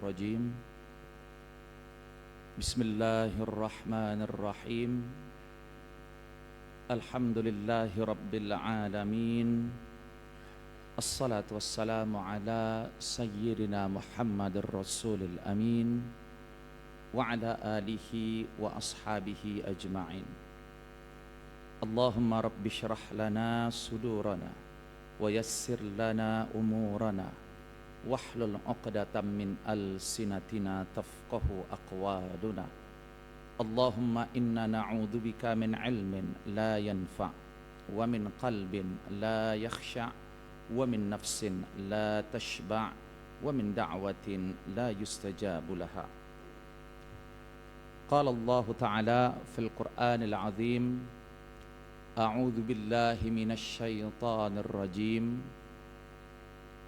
الرجيم بسم الله الرحمن الرحيم الحمد لله رب العالمين الصلاة والسلام على سيدنا محمد الرسول الأمين وعلى آله وأصحابه أجمعين اللهم رب اشرح لنا صدورنا ويسر لنا أمورنا واحلل عقدة من ألسنتنا تفقه أقوالنا اللهم إنا نعوذ بك من علم لا ينفع ومن قلب لا يخشع ومن نفس لا تشبع ومن دعوة لا يستجاب لها قال الله تعالى في القرآن العظيم أعوذ بالله من الشيطان الرجيم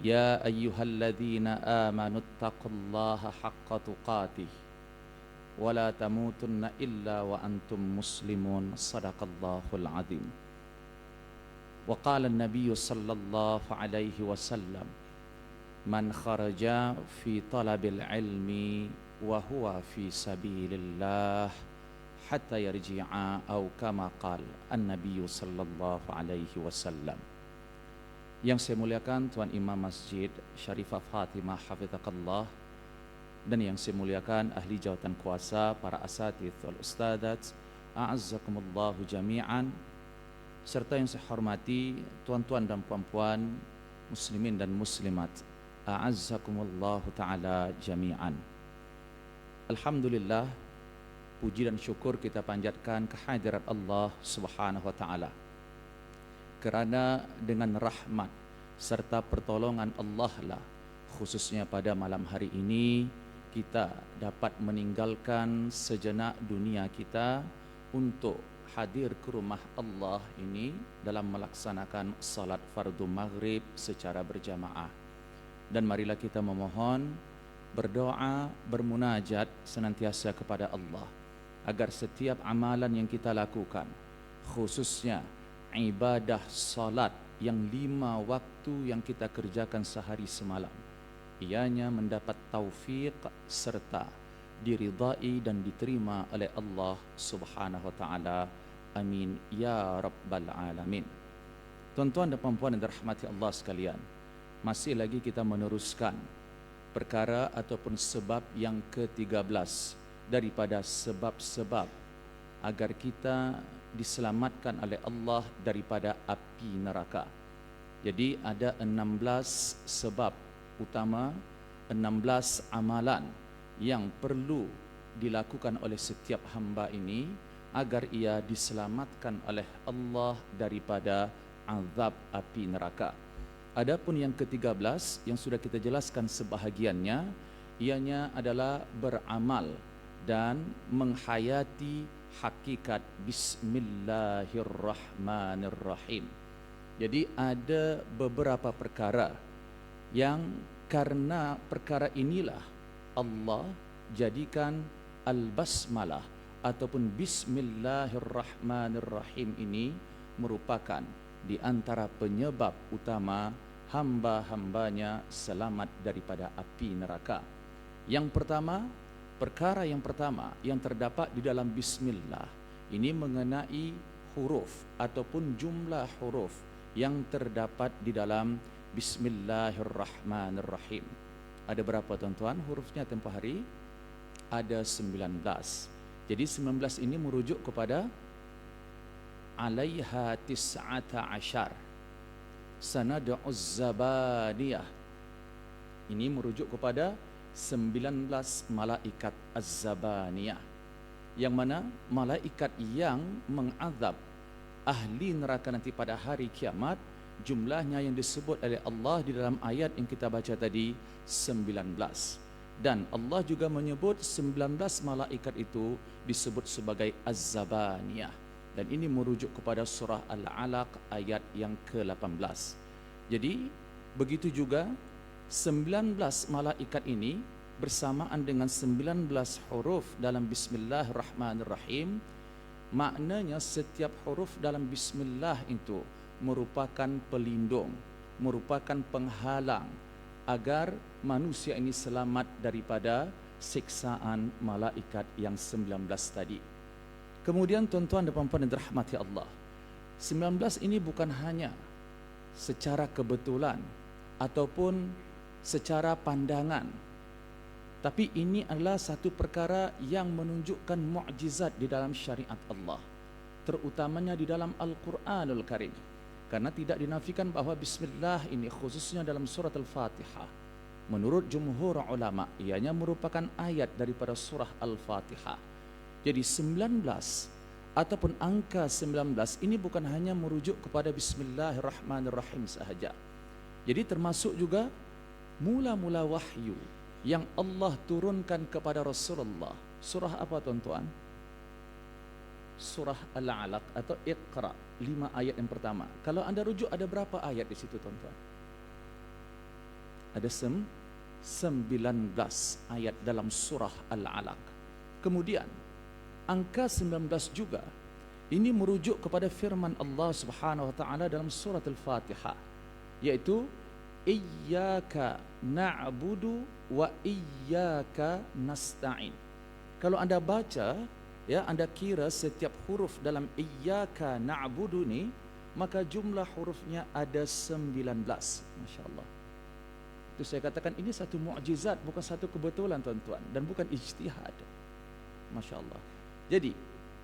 يا أيها الذين آمنوا اتقوا الله حق تقاته ولا تموتن إلا وأنتم مسلمون صدق الله العظيم وقال النبي صلى الله عليه وسلم من خرج في طلب العلم وهو في سبيل الله حتى يرجع أو كما قال النبي صلى الله عليه وسلم. Yang saya muliakan Tuan Imam Masjid Syarifah Fatimah Hafizahullah, dan yang saya muliakan ahli jawatan kuasa, para asatidz wal ustadzat, a'azzakumullahu jami'an, serta yang saya hormati tuan-tuan dan puan-puan muslimin dan muslimat, a'azzakumullahu ta'ala jami'an. Alhamdulillah, puji dan syukur kita panjatkan kehadirat Allah Subhanahu wa taala, kerana dengan rahmat serta pertolongan Allah lah, khususnya pada malam hari ini kita dapat meninggalkan sejenak dunia kita untuk hadir ke rumah Allah ini dalam melaksanakan salat fardu maghrib secara berjamaah. Dan marilah kita memohon, berdoa, bermunajat senantiasa kepada Allah agar setiap amalan yang kita lakukan, khususnya ibadah salat yang 5 waktu yang kita kerjakan sehari semalam, ianya mendapat taufik serta diridai dan diterima oleh Allah Subhanahu wa taala. Amin ya rabbal alamin. Tuan-tuan dan puan-puan yang dirahmati Allah sekalian, masih lagi kita meneruskan perkara ataupun sebab yang ke-13 daripada sebab-sebab agar kita diselamatkan oleh Allah daripada api neraka. Jadi ada 16 sebab utama, 16 amalan yang perlu dilakukan oleh setiap hamba ini agar ia diselamatkan oleh Allah daripada azab api neraka. Adapun yang ke-13 yang sudah kita jelaskan sebahagiannya, ianya adalah beramal dan menghayati hakikat Bismillahirrahmanirrahim. Jadi ada beberapa perkara yang karena perkara inilah Allah jadikan al-basmalah ataupun Bismillahirrahmanirrahim ini merupakan di antara penyebab utama hamba-hambanya selamat daripada api neraka. Yang pertama, perkara yang pertama yang terdapat di dalam bismillah ini mengenai huruf ataupun jumlah huruf yang terdapat di dalam Bismillahirrahmanirrahim. Ada berapa tuan-tuan hurufnya tempoh hari? Ada 19. Jadi 19 ini merujuk kepada alaiha tis'ata asyar sanad'uz zabaniyah. Ini merujuk kepada 19 malaikat az-zabaniyah, yang mana malaikat yang mengazab ahli neraka nanti pada hari kiamat, jumlahnya yang disebut oleh Allah di dalam ayat yang kita baca tadi 19. Dan Allah juga menyebut 19 malaikat itu disebut sebagai az-zabaniyah, dan ini merujuk kepada surah Al-Alaq ayat yang ke-18. Jadi begitu juga 19 malaikat ini bersamaan dengan 19 huruf dalam Bismillahirrahmanirrahim. Maknanya setiap huruf dalam Bismillah itu merupakan pelindung, merupakan penghalang agar manusia ini selamat daripada siksaan malaikat yang 19 tadi. Kemudian tuan-tuan dan puan-puan yang dirahmati Allah, 19 ini bukan hanya secara kebetulan ataupun secara pandangan, tapi ini adalah satu perkara yang menunjukkan mukjizat di dalam syariat Allah, terutamanya di dalam Al-Quranul Karim. Karena tidak dinafikan bahawa Bismillah ini khususnya dalam surat Al-Fatihah, menurut jumhur ulama, ianya merupakan ayat daripada surah Al-Fatihah. Jadi 19 ataupun angka 19 ini bukan hanya merujuk kepada Bismillahirrahmanirrahim sahaja. Jadi termasuk juga mula-mula wahyu yang Allah turunkan kepada Rasulullah. Surah apa tuan-tuan? Surah Al-Alaq atau Iqra, 5 ayat yang pertama. Kalau anda rujuk, ada berapa ayat di situ tuan-tuan? Ada 19 ayat dalam surah Al-Alaq. Kemudian angka 19 juga ini merujuk kepada firman Allah Subhanahu wa taala dalam surat Al-Fatihah, yaitu iyyaka na'budu wa iyyaka nasta'in. Kalau anda baca, ya, anda kira setiap huruf dalam iyyaka na'budu ni, maka jumlah hurufnya ada 19. Masya-Allah. Itu saya katakan ini satu mukjizat, bukan satu kebetulan tuan-tuan, dan bukan ijtihad. Masya-Allah. Jadi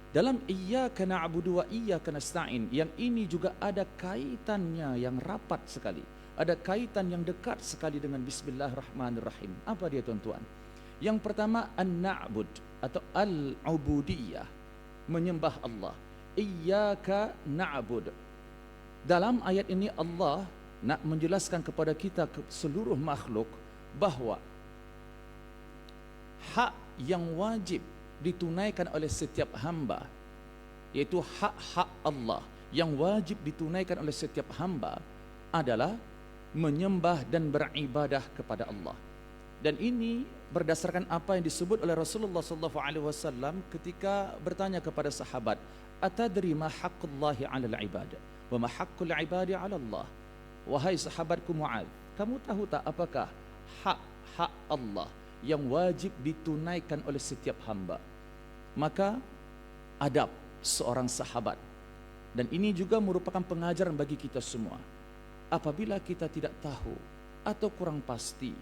dalam iyyaka na'budu wa iyyaka nasta'in, yang ini juga ada kaitannya yang rapat sekali, ada kaitan yang dekat sekali dengan Bismillahirrahmanirrahim. Apa dia tuan-tuan? Yang pertama, an-na'bud atau al-ubudiyah, menyembah Allah. Iyyaka na'bud. Dalam ayat ini Allah nak menjelaskan kepada kita, seluruh makhluk, bahawa hak yang wajib ditunaikan oleh setiap hamba, yaitu hak-hak Allah yang wajib ditunaikan oleh setiap hamba adalah menyembah dan beribadah kepada Allah. Dan ini berdasarkan apa yang disebut oleh Rasulullah SAW ketika bertanya kepada sahabat, atadri ma haqqullahi 'alal ibad wa ma haqqul ibadi 'ala Allah. Wahai sahabatku Mu'adz, kamu tahu tak apakah hak-hak Allah yang wajib ditunaikan oleh setiap hamba? Maka adab seorang sahabat, dan ini juga merupakan pengajaran bagi kita semua, apabila kita tidak tahu atau kurang pasti,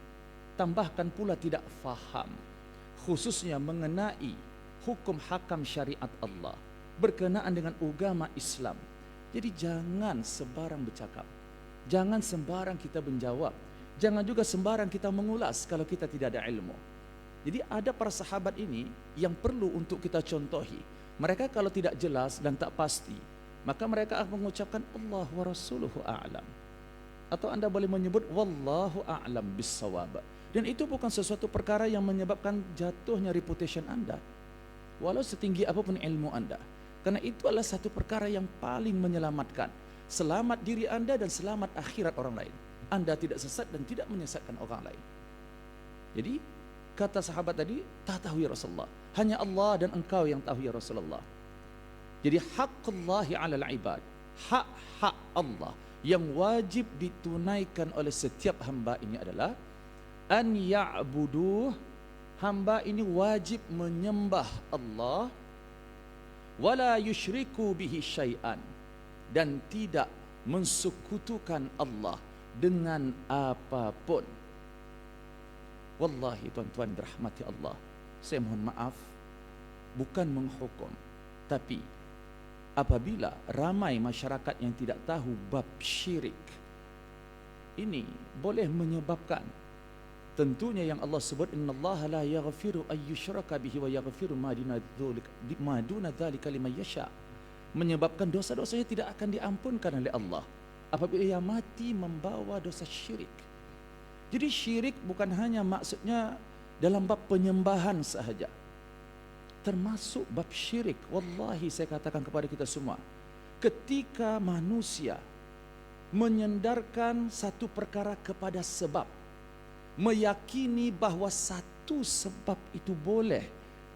tambahkan pula tidak faham, khususnya mengenai hukum hakam syariat Allah berkenaan dengan agama Islam, jadi jangan sembarang bercakap, jangan sembarang kita menjawab, jangan juga sembarang kita mengulas kalau kita tidak ada ilmu. Jadi ada para sahabat ini yang perlu untuk kita contohi. Mereka kalau tidak jelas dan tak pasti, maka mereka akan mengucapkan Allah wa rasuluhu a'lam, atau anda boleh menyebut wallahu a'lam bissawab. Dan itu bukan sesuatu perkara yang menyebabkan jatuhnya reputation anda, walau setinggi apapun ilmu anda. Karena itu adalah satu perkara yang paling menyelamatkan, selamat diri anda dan selamat akhirat orang lain. Anda tidak sesat dan tidak menyesatkan orang lain. Jadi kata sahabat tadi, tak tahu ya Rasulullah, hanya Allah dan engkau yang tahu ya Rasulullah. Jadi haqqullahi 'alal ibad, hak-hak Allah yang wajib ditunaikan oleh setiap hamba ini adalah an ya'buduh, hamba ini wajib menyembah Allah, wala yusyriku bihi syai'an, dan tidak mensekutukan Allah dengan apapun. Wallahi tuan-tuan dirahmati Allah, saya mohon maaf, bukan menghukum, tapi apabila ramai masyarakat yang tidak tahu bab syirik, ini boleh menyebabkan, tentunya yang Allah sebut, innallaha la yaghfiru ay yushraka bihi wa yaghfiru ma duna dzalika liman yasha, menyebabkan dosa-dosanya tidak akan diampunkan oleh Allah apabila ia mati membawa dosa syirik. Jadi syirik bukan hanya maksudnya dalam bab penyembahan sahaja, termasuk bab syirik. Wallahi saya katakan kepada kita semua, ketika manusia menyandarkan satu perkara kepada sebab, meyakini bahawa satu sebab itu boleh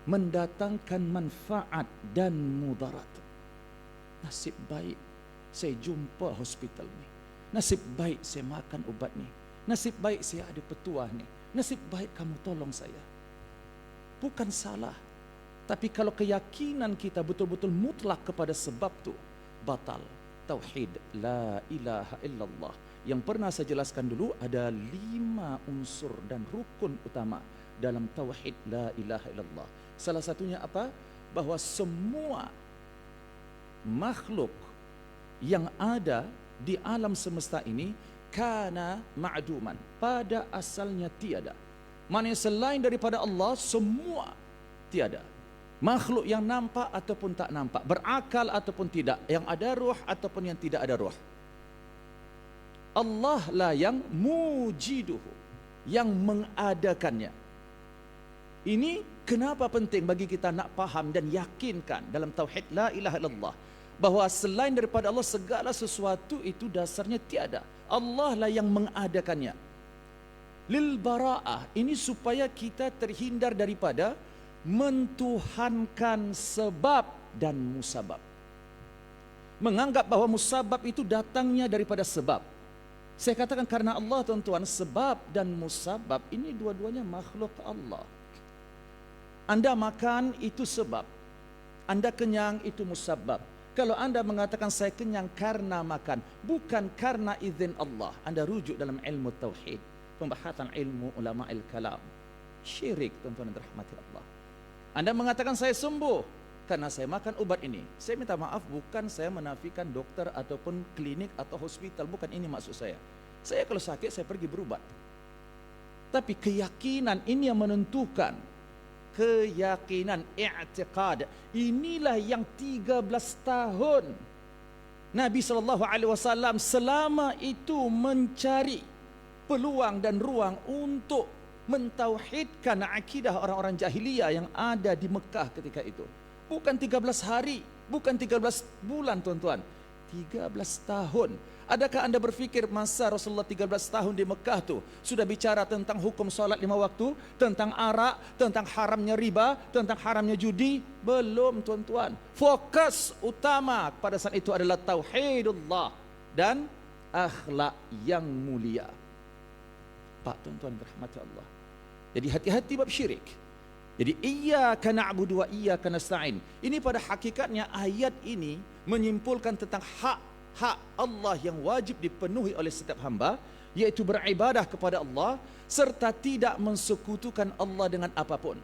mendatangkan manfaat dan mudarat. Nasib baik saya jumpa hospital ni, nasib baik saya makan ubat ni, nasib baik saya ada petuah ni, nasib baik kamu tolong saya. Bukan salah. Tapi kalau keyakinan kita betul-betul mutlak kepada sebab tu, batal. Tauhid la ilaha illallah yang pernah saya jelaskan dulu, ada 5 unsur dan rukun utama dalam tauhid la ilaha illallah. Salah satunya apa? Bahwa semua makhluk yang ada di alam semesta ini kana ma'duman, pada asalnya tiada. Maksudnya selain daripada Allah semua tiada. Makhluk yang nampak ataupun tak nampak, berakal ataupun tidak, yang ada ruh ataupun yang tidak ada ruh. Allah lah yang mujiduhu, yang mengadakannya. Ini kenapa penting bagi kita nak faham dan yakinkan dalam tauhid la ilaha illallah, bahawa selain daripada Allah segala sesuatu itu dasarnya tiada. Allah lah yang mengadakannya. Lil bara'ah, ini supaya kita terhindar daripada mentuhankan sebab dan musabab. Menganggap bahawa musabab itu datangnya daripada sebab. Saya katakan karena Allah tuan-tuan, sebab dan musabab ini dua-duanya makhluk Allah. Anda makan itu sebab, Anda kenyang itu musabab. Kalau Anda mengatakan saya kenyang karena makan, bukan karena izin Allah, Anda rujuk dalam ilmu tauhid, pembahasan ilmu ulama al-kalam. Syirik tuan-tuan dan rahmati Allah. Anda mengatakan saya sembuh karena saya makan ubat ini. Saya minta maaf, bukan saya menafikan dokter ataupun klinik atau hospital, bukan ini maksud saya. Saya kalau sakit saya pergi berubat. Tapi keyakinan ini yang menentukan. Keyakinan, i'tiqad. Inilah yang 13 tahun Nabi SAW selama itu mencari peluang dan ruang untuk mentauhidkan akidah orang-orang jahiliyah yang ada di Mekah ketika itu. Bukan 13 hari, bukan 13 bulan tuan-tuan, 13 tahun. Adakah anda berfikir masa Rasulullah 13 tahun di Mekah tu sudah bicara tentang hukum solat 5 waktu, tentang arak, tentang haramnya riba, tentang haramnya judi? Belum tuan-tuan. Fokus utama pada saat itu adalah tauhidullah dan akhlak yang mulia. Pak tuan-tuan berahmati Allah. Jadi hati-hati bab syirik. Jadi iyyaka na'budu wa iyyaka nasta'in. Ini pada hakikatnya ayat ini menyimpulkan tentang hak Allah yang wajib dipenuhi oleh setiap hamba, yaitu beribadah kepada Allah serta tidak mensekutukan Allah dengan apapun.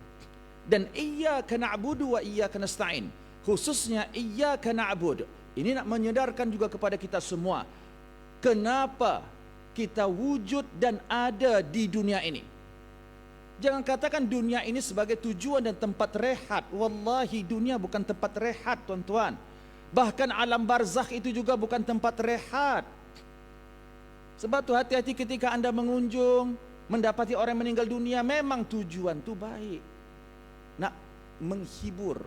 Dan iyyaka na'budu wa iyyaka nasta'in, khususnya iyyaka na'bud, ini nak menyedarkan juga kepada kita semua kenapa kita wujud dan ada di dunia ini. Jangan katakan dunia ini sebagai tujuan dan tempat rehat. Wallahi dunia bukan tempat rehat tuan-tuan. Bahkan alam barzakh itu juga bukan tempat rehat. Sebab tu hati-hati ketika anda mengunjung, mendapati orang meninggal dunia, memang tujuan tu baik. Nak menghibur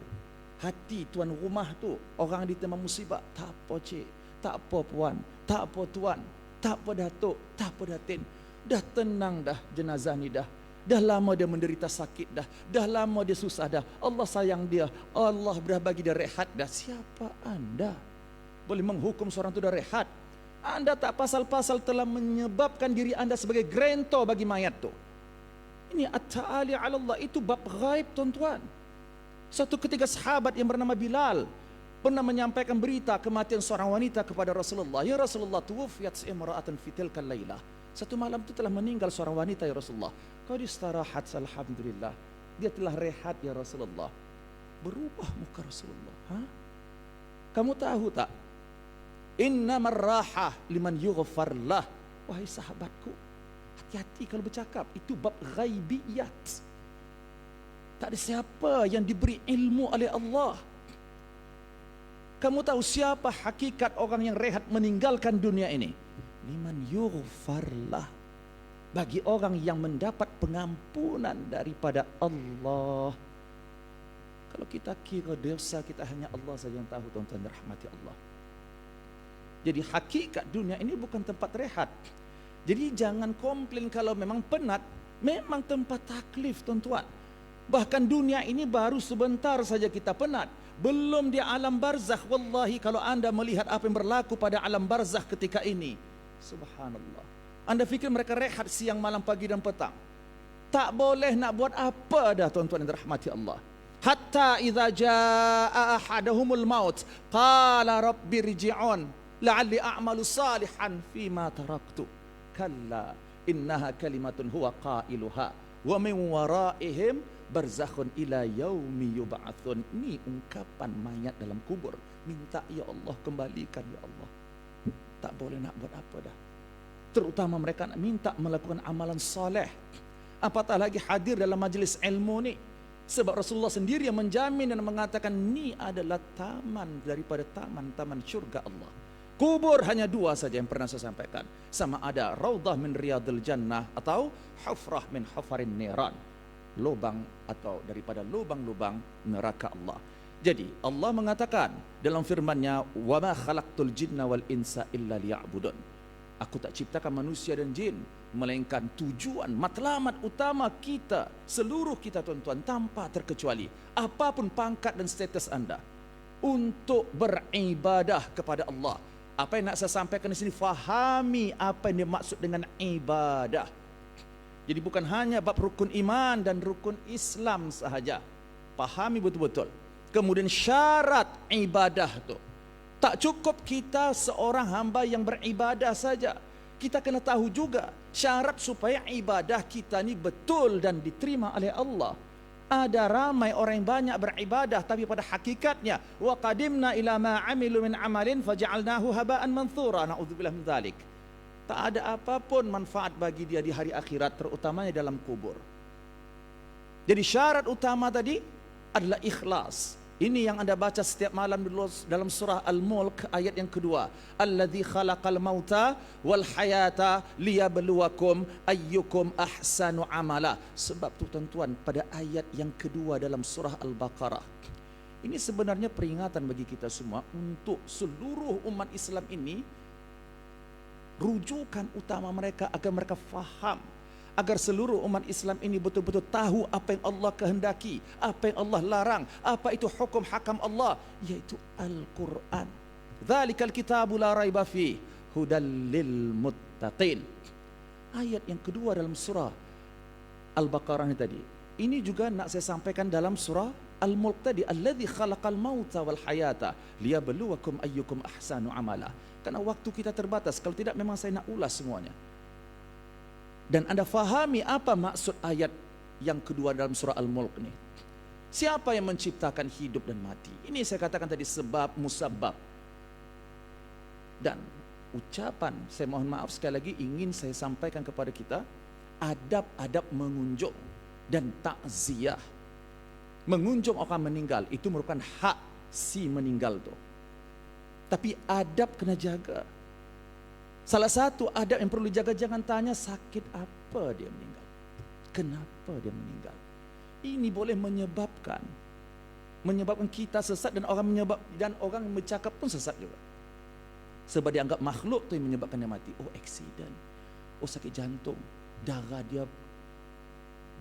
hati tuan rumah tu, orang di tengah musibah. Tak apa cik, tak apa puan, tak apa tuan, tak apa datuk, tak apa datin. Dah tenang dah jenazah ni dah. Dah lama dia menderita sakit dah lama dia susah dah. Allah sayang dia, Allah dah bagi dia rehat dah. Siapa anda boleh menghukum seorang itu dah rehat? Anda tak pasal-pasal telah menyebabkan diri anda sebagai grento bagi mayat tu. Ini at-ta'ali 'ala Allah, itu bab ghaib tuan-tuan. Satu ketika sahabat yang bernama Bilal pernah menyampaikan berita kematian seorang wanita kepada Rasulullah. Ya Rasulullah, tuwfiyat imra'atan fi tilka lailah. Satu malam itu telah meninggal seorang wanita ya Rasulullah. Kau istirahat, alhamdulillah. Dia telah rehat ya Rasulullah. Berubah muka Rasulullah. Kamu tahu tak? Innamar rahah liman yughfar lah. Wahai sahabatku, hati-hati kalau bercakap. Itu bab ghaibiyat. Tak ada siapa yang diberi ilmu oleh Allah. Kamu tahu siapa hakikat orang yang rehat meninggalkan dunia ini? Liman yughfarlah, bagi orang yang mendapat pengampunan daripada Allah. Kalau kita kira dosa kita hanya Allah saja yang tahu tuan-tuan rahmati Allah. Jadi hakikat dunia ini bukan tempat rehat. Jadi jangan komplain kalau memang penat, memang tempat taklif tuan-tuan. Bahkan dunia ini baru sebentar saja kita penat. Belum di alam barzakh. Wallahi kalau anda melihat apa yang berlaku pada alam barzakh ketika ini, subhanallah, Anda fikir mereka rehat siang, malam, pagi dan petang? Tak boleh nak buat apa dah tuan-tuan yang dirahmati Allah. Hatta idza jaa ahadahumul maut qala rabbi rji'un la'alli a'malu salihan fima taraktu. Kalla innaha kalimatun huwa qailuha wa min waraihim barzakhun ila yaumi yub'atsun. Ni ungkapan mayat dalam kubur, minta ya Allah kembalikan ya Allah. Tak boleh nak buat apa dah. Terutama mereka nak minta melakukan amalan soleh, apatah lagi hadir dalam majlis ilmu ni. Sebab Rasulullah sendiri yang menjamin dan mengatakan ni adalah taman daripada taman-taman syurga Allah. Kubur hanya dua saja yang pernah saya sampaikan, sama ada raudhah min riyadil jannah atau hufrah min hufarin niran, lubang atau daripada lubang-lubang neraka Allah. Jadi Allah mengatakan dalam firman-Nya, wa ma khalaqtul jinna wal insa illa liya'budun. Aku tak ciptakan manusia dan jin melainkan tujuan matlamat utama kita, seluruh kita tuan-tuan, tanpa terkecuali, apapun pangkat dan status anda, untuk beribadah kepada Allah. Apa yang nak saya sampaikan di sini, fahami apa yang dimaksud dengan ibadah. Jadi bukan hanya bab rukun iman dan rukun Islam sahaja, pahami betul-betul. Kemudian syarat ibadah tu, tak cukup kita seorang hamba yang beribadah saja. Kita kena tahu juga syarat supaya ibadah kita ni betul dan diterima oleh Allah. Ada ramai orang yang banyak beribadah, tapi pada hakikatnya wa qadimna ila ma amilu min amalin faja'alnahu haba'an manthura. Na'udzubillah min dzalik. Tak ada apapun manfaat bagi dia di hari akhirat, terutamanya dalam kubur. Jadi syarat utama tadi adalah ikhlas. Ini yang anda baca setiap malam dalam surah Al-Mulk ayat yang kedua. Alladzi khalaqal mauta wal hayata liyabluwakum ayyukum ahsanu amala. Sebab tu tuan-tuan, pada ayat yang kedua dalam surah Al-Baqarah, ini sebenarnya peringatan bagi kita semua untuk seluruh umat Islam ini, rujukan utama mereka agar mereka faham, agar seluruh umat Islam ini betul-betul tahu apa yang Allah kehendaki, apa yang Allah larang, apa itu hukum hakam Allah, yaitu Al-Quran. Dzalikal kitabu la raiba fi hudal lil muttaqin. Ayat yang kedua dalam surah Al-Baqarah ini tadi, ini juga nak saya sampaikan dalam surah Al-Mulk tadi, alladzi khalaqal mauta wal hayata liyabluwakum ayyukum ahsanu amala. Karena waktu kita terbatas, kalau tidak memang saya nak ulas semuanya. Dan anda fahami apa maksud ayat yang kedua dalam surah Al-Mulk ini. Siapa yang menciptakan hidup dan mati? Ini saya katakan tadi sebab musabab. Dan ucapan, saya mohon maaf sekali lagi, ingin saya sampaikan kepada kita, adab-adab mengunjung dan takziah. Mengunjung orang meninggal itu merupakan hak si meninggal tu. Tapi adab kena jaga. Salah satu adab yang perlu dijaga, jangan tanya sakit apa dia meninggal, kenapa dia meninggal. Ini boleh menyebabkan kita sesat, dan orang bercakap pun sesat juga. Sebab dianggap makhluk tu yang menyebabkan dia mati. Oh, aksiden, oh sakit jantung, darah dia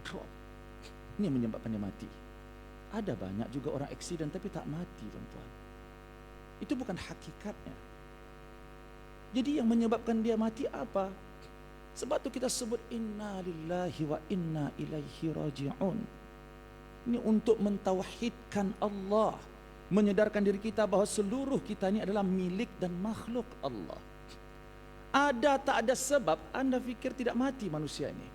drop, ini yang menyebabkan dia mati. Ada banyak juga orang aksiden tapi tak mati tuan-tuan. Itu bukan hakikatnya. Jadi yang menyebabkan dia mati apa? Sebab tu kita sebut inna lillahi wa inna ilaihi raji'un. Ini untuk mentauhidkan Allah, menyedarkan diri kita bahawa seluruh kita ini adalah milik dan makhluk Allah. Ada tak ada sebab anda fikir tidak mati manusia ini?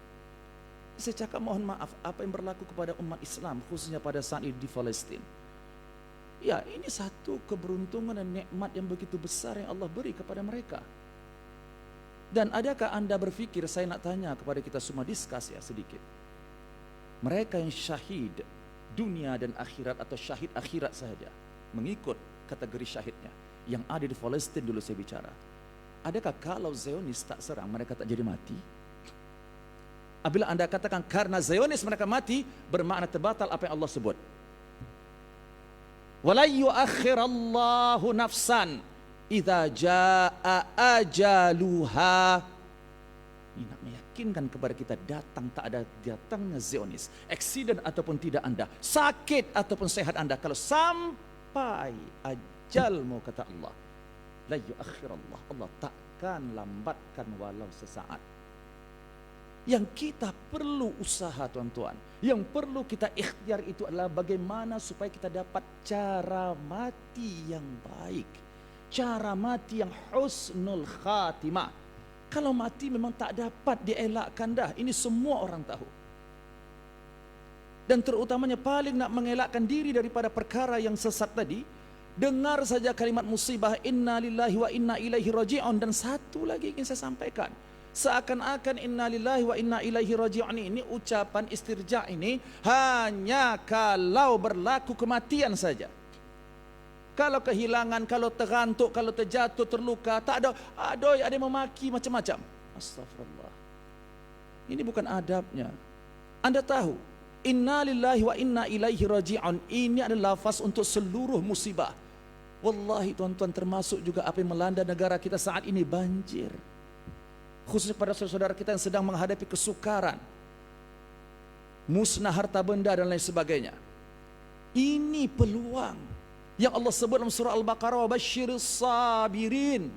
Saya cakap mohon maaf, apa yang berlaku kepada umat Islam khususnya pada saat ini di Palestin, ya, ini satu keberuntungan dan nikmat yang begitu besar yang Allah beri kepada mereka. Dan adakah anda berfikir, saya nak tanya kepada kita semua, diskus ya sedikit. Mereka yang syahid dunia dan akhirat atau syahid akhirat sahaja, mengikut kategori syahidnya, yang ada di Palestin dulu saya bicara. Adakah kalau Zionis tak serang, mereka tak jadi mati? Apabila anda katakan karena Zionis mereka mati, bermakna terbatal apa yang Allah sebut. وَلَنْ يُؤَخِّرَ اللَّهُ نَفْسًا إِذَا جَاءَ أَجَلُهَا. Ini nak meyakinkan kepada kita, datangnya Zionis, aksiden ataupun tidak anda, sakit ataupun sehat anda, kalau sampai ajalmu, kata Allah, la yu'akhir Allah, Allah takkan lambatkan walau sesaat. Yang kita perlu usaha tuan-tuan, yang perlu kita ikhtiar itu adalah bagaimana supaya kita dapat cara mati yang baik, cara mati yang husnul khatimah. Kalau mati memang tak dapat dielakkan dah, ini semua orang tahu. Dan terutamanya paling nak mengelakkan diri daripada perkara yang sesat tadi, dengar saja kalimat musibah inna lillahi wa inna ilaihi raji'un. Dan satu lagi ingin saya sampaikan, seakan-akan inna lillahi wa inna ilaihi raji'un ini ucapan istirja ini hanya kalau berlaku kematian saja. Kalau kehilangan, kalau tergantuk, kalau terjatuh, terluka, tak ada, ada yang memaki macam-macam. Astagfirullah. Ini bukan adabnya. Anda tahu, inna lillahi wa inna ilaihi raji'un ini adalah lafaz untuk seluruh musibah. Wallahi tuan-tuan, termasuk juga apa yang melanda negara kita saat ini, banjir. Khususnya kepada saudara kita yang sedang menghadapi kesukaran, musnah harta benda dan lain sebagainya. Ini peluang yang Allah sebut dalam surah Al-Baqarah, wabasyiris sabirin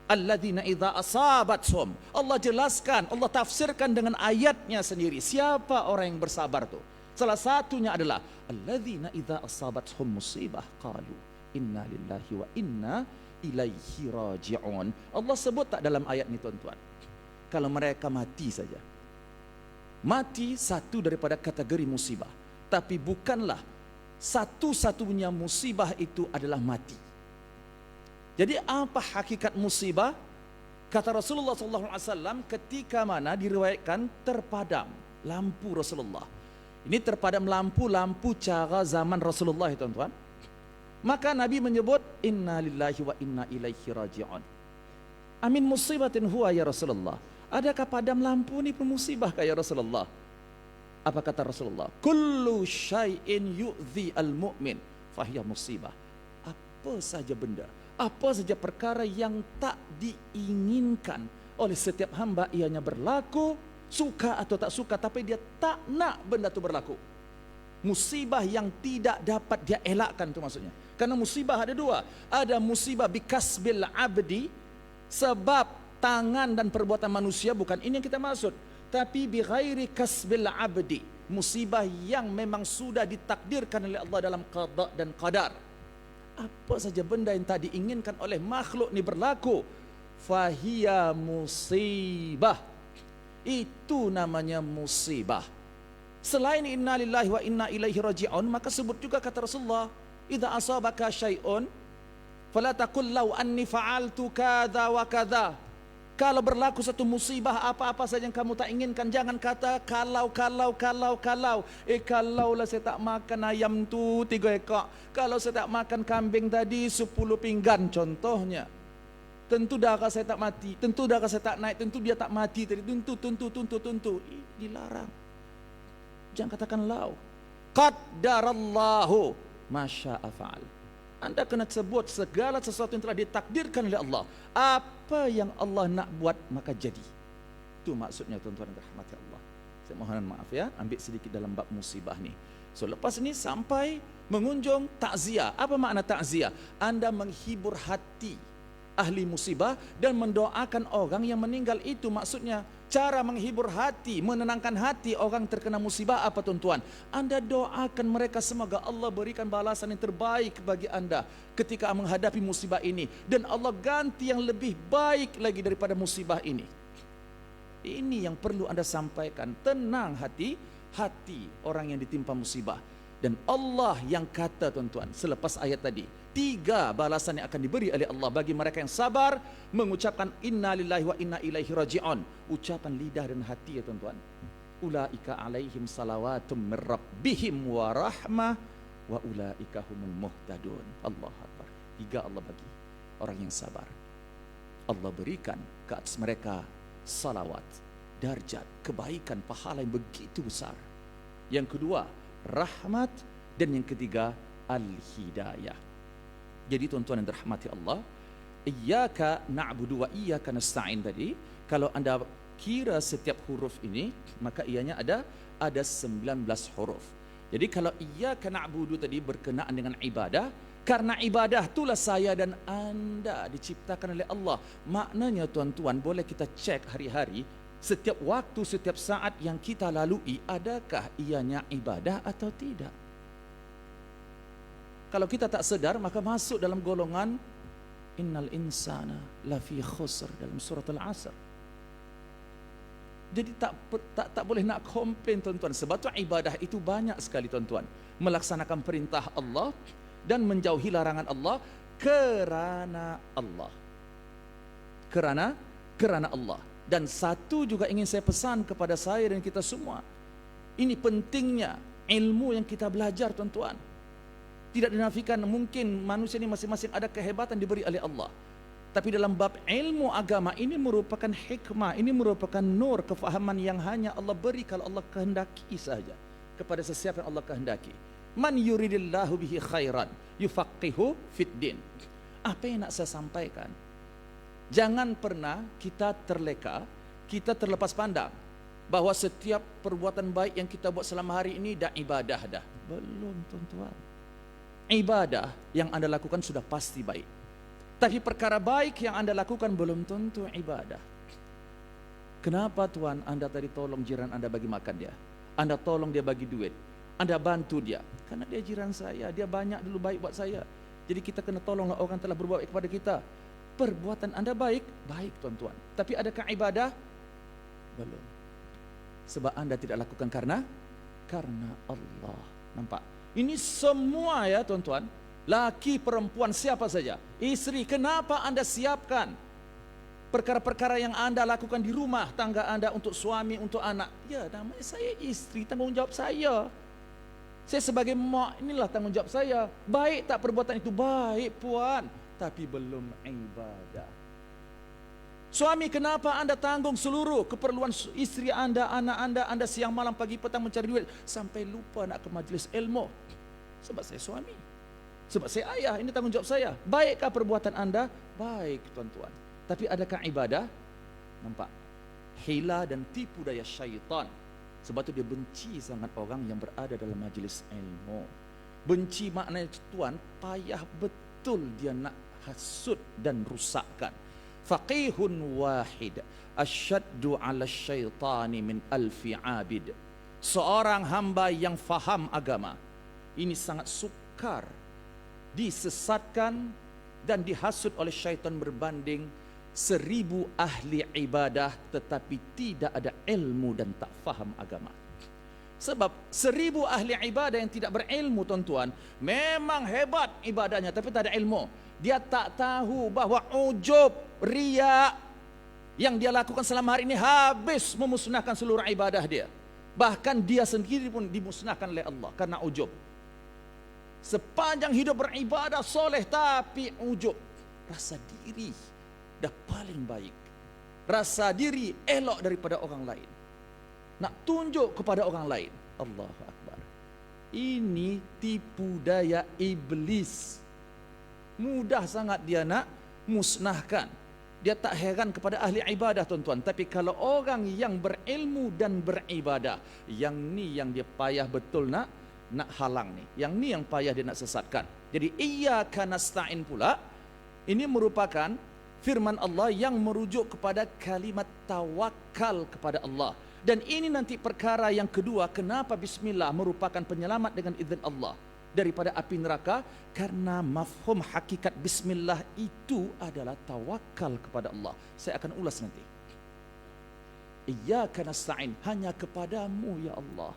alladzina idza asabathum. Allah jelaskan, Allah tafsirkan dengan ayatnya sendiri siapa orang yang bersabar tu. Salah satunya adalah alladzina idza asabathum musibah qalu inna lillahi wa inna ilaihi raji'un. Allah sebut tak dalam ayat ni tuan-tuan, kalau mereka mati saja. Mati satu daripada kategori musibah, tapi bukanlah satu-satunya musibah itu adalah mati. Jadi apa hakikat musibah? Kata Rasulullah SAW ketika mana diriwayatkan terpadam lampu Rasulullah. Ini terpadam lampu cara zaman Rasulullah, tuan-tuan. Maka Nabi menyebut inna lillahi wa inna ilaihi raji'un. Amin musibatin huwa ya Rasulullah. Adakah padam lampu ni musibah ya Rasulullah? Apa kata Rasulullah? Kullu syai'in yu'zi al-mu'min fahiya musibah. Apa saja benda, apa saja perkara yang tak diinginkan oleh setiap hamba, ianya berlaku, suka atau tak suka, tapi dia tak nak benda itu berlaku. Musibah yang tidak dapat dia elakkan itu maksudnya. Karena musibah ada dua. Ada musibah bikasbil abdi, sebab tangan dan perbuatan manusia, bukan ini yang kita maksud. Tapi bi ghairi kasbil abdi, musibah yang memang sudah ditakdirkan oleh Allah dalam qada dan qadar. Apa saja benda yang tak diinginkan oleh makhluk ni berlaku, fahiya musibah. Itu namanya musibah. Selain inna lillahi wa inna ilaihi raji'un, maka sebut juga kata Rasulullah, idza asabaka syai'un fala taqul law anni fa'altu kadza wa kadza. Kalau berlaku satu musibah apa-apa saja yang kamu tak inginkan, jangan kata kalau. Kalaulah saya tak makan ayam tu 3 ekor, kalau saya tak makan kambing tadi 10 pinggan contohnya, tentu darah saya tak mati, tentu darah saya tak naik, tentu dia tak mati tadi, tentu. Ini dilarang. Jangan katakan lau. Qaddarallahu masya'a fa'al. Anda kena sebut segala sesuatu yang telah ditakdirkan oleh Allah. Apa yang Allah nak buat maka jadi. Itu maksudnya tuan-tuan dan rahmati Allah. Saya mohon maaf ya, ambil sedikit dalam bab musibah ni. So lepas ni sampai mengunjung takziah. Apa makna takziah? Anda menghibur hati ahli musibah dan mendoakan orang yang meninggal. Itu maksudnya. Cara menghibur hati, menenangkan hati orang terkena musibah apa tuan-tuan? Anda doakan mereka semoga Allah berikan balasan yang terbaik bagi anda ketika menghadapi musibah ini, dan Allah ganti yang lebih baik lagi daripada musibah ini. Ini yang perlu anda sampaikan. Tenang hati orang yang ditimpa musibah. Dan Allah yang kata tuan-tuan selepas ayat tadi, 3 balasan yang akan diberi oleh Allah bagi mereka yang sabar mengucapkan inna lillahi wa inna ilaihi raji'un. Ucapan lidah dan hati ya tuan-tuan. Ulaika alaihim salawatum mir rabbihim wa rahmah wa ulaika humul muhtadun. Allahu akbar. 3 Allah bagi orang yang sabar. Allah berikan ke atas mereka salawat, darjat, kebaikan, pahala yang begitu besar. Yang kedua, rahmat, dan yang ketiga al-hidayah. Jadi tuan-tuan yang dirahmati Allah, iyyaka na'budu wa iyyaka nasta'in tadi, kalau anda kira setiap huruf ini, maka ianya ada 19 huruf. Jadi kalau iyyaka na'budu tadi berkenaan dengan ibadah, karena ibadah itulah saya dan anda diciptakan oleh Allah. Maknanya tuan-tuan, boleh kita cek hari-hari Setiap waktu, setiap saat yang kita lalui, adakah ianya ibadah atau tidak? Kalau kita tak sedar, maka masuk dalam golongan innal insana lafi khusr dalam surat Al-Asr. Jadi tak boleh nak komplain tuan-tuan, sebab tu ibadah itu banyak sekali tuan-tuan. Melaksanakan perintah Allah dan menjauhi larangan Allah kerana Allah. Kerana Allah. Dan satu juga ingin saya pesan kepada saya dan kita semua. Ini pentingnya ilmu yang kita belajar tuan-tuan. Tidak dinafikan, mungkin manusia ini masing-masing ada kehebatan diberi oleh Allah. Tapi dalam bab ilmu agama ini merupakan hikmah, ini merupakan nur, kefahaman yang hanya Allah beri kalau Allah kehendaki saja kepada sesiapa yang Allah kehendaki. Man yuridillahu bihi khairan yufaqihu fid din. Apa yang nak saya sampaikan? Jangan pernah kita terleka, kita terlepas pandang bahwa setiap perbuatan baik yang kita buat selama hari ini dah ibadah dah. Belum tuan-tuan. Ibadah yang Anda lakukan sudah pasti baik. Tapi perkara baik yang Anda lakukan belum tentu ibadah. Kenapa Tuan Anda tadi tolong jiran Anda bagi makan dia? Anda tolong dia bagi duit. Anda bantu dia. Karena dia jiran saya, dia banyak dulu baik buat saya. Jadi kita kena tolonglah orang telah berbuat baik kepada kita. Perbuatan Anda baik, baik tuan-tuan. Tapi adakah ibadah? Belum. Sebab Anda tidak lakukan karena Allah. Nampak? Ini semua ya tuan-tuan. Laki, perempuan, siapa saja. Istri, kenapa Anda siapkan perkara-perkara yang Anda lakukan di rumah tangga Anda untuk suami, untuk anak? Ya, namanya saya istri, tanggung jawab saya. Saya sebagai mak, inilah tanggung jawab saya. Baik tak perbuatan itu? Baik puan. Tapi belum ibadah. Suami, kenapa Anda tanggung seluruh keperluan istri Anda, anak Anda siang malam pagi petang mencari duit sampai lupa nak ke majlis ilmu? Sebab saya suami, sebab saya ayah, ini tanggung jawab saya. Baikkah perbuatan Anda? Baik tuan-tuan. Tapi adakah ibadah? Nampak? Hila dan tipu daya syaitan. Sebab tu dia benci sangat orang yang berada dalam majlis ilmu. Benci maknanya tuan, payah betul dia nak hasud dan rusakkan. Faqihun wahid asyaddu ala syaitani min alfi abid. Seorang hamba yang faham agama ini sangat sukar disesatkan dan dihasut oleh syaitan berbanding 1000 ahli ibadah tetapi tidak ada ilmu dan tak faham agama. Sebab 1000 ahli ibadah yang tidak berilmu tuan-tuan, memang hebat ibadahnya tapi tak ada ilmu. Dia tak tahu bahawa ujub, riya yang dia lakukan selama hari ini habis memusnahkan seluruh ibadah dia. Bahkan dia sendiri pun dimusnahkan oleh Allah karena ujub. Sepanjang hidup beribadah soleh tapi ujub, rasa diri dah paling baik, rasa diri elok daripada orang lain, nak tunjuk kepada orang lain. Allahu Akbar. Ini tipu daya iblis. Mudah sangat dia nak musnahkan. Dia tak heran kepada ahli ibadah tuan-tuan. Tapi kalau orang yang berilmu dan beribadah, yang ni yang dia payah betul nak halang ni. Yang ni yang payah dia nak sesatkan. Jadi iyyaka nasta'in pula, ini merupakan firman Allah yang merujuk kepada kalimat tawakal kepada Allah. Dan ini nanti perkara yang kedua, kenapa bismillah merupakan penyelamat dengan izin Allah daripada api neraka, karena mafhum hakikat bismillah itu adalah tawakal kepada Allah. Saya akan ulas nanti. Iyyaka nasta'in, hanya kepadamu ya Allah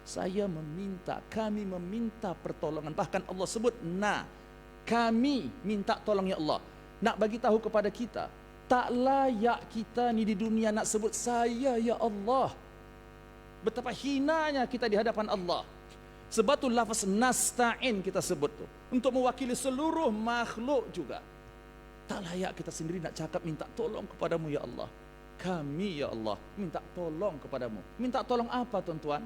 saya meminta, kami meminta pertolongan. Bahkan Allah sebut kami minta tolong ya Allah. Nak bagi tahu kepada kita, tak layak kita ni di dunia nak sebut saya ya Allah. Betapa hinanya kita di hadapan Allah. Sebab tu lafaz nasta'in kita sebut tu untuk mewakili seluruh makhluk juga. Tak layak kita sendiri nak cakap minta tolong kepadamu ya Allah. Kami ya Allah minta tolong kepadamu. Minta tolong apa tuan-tuan?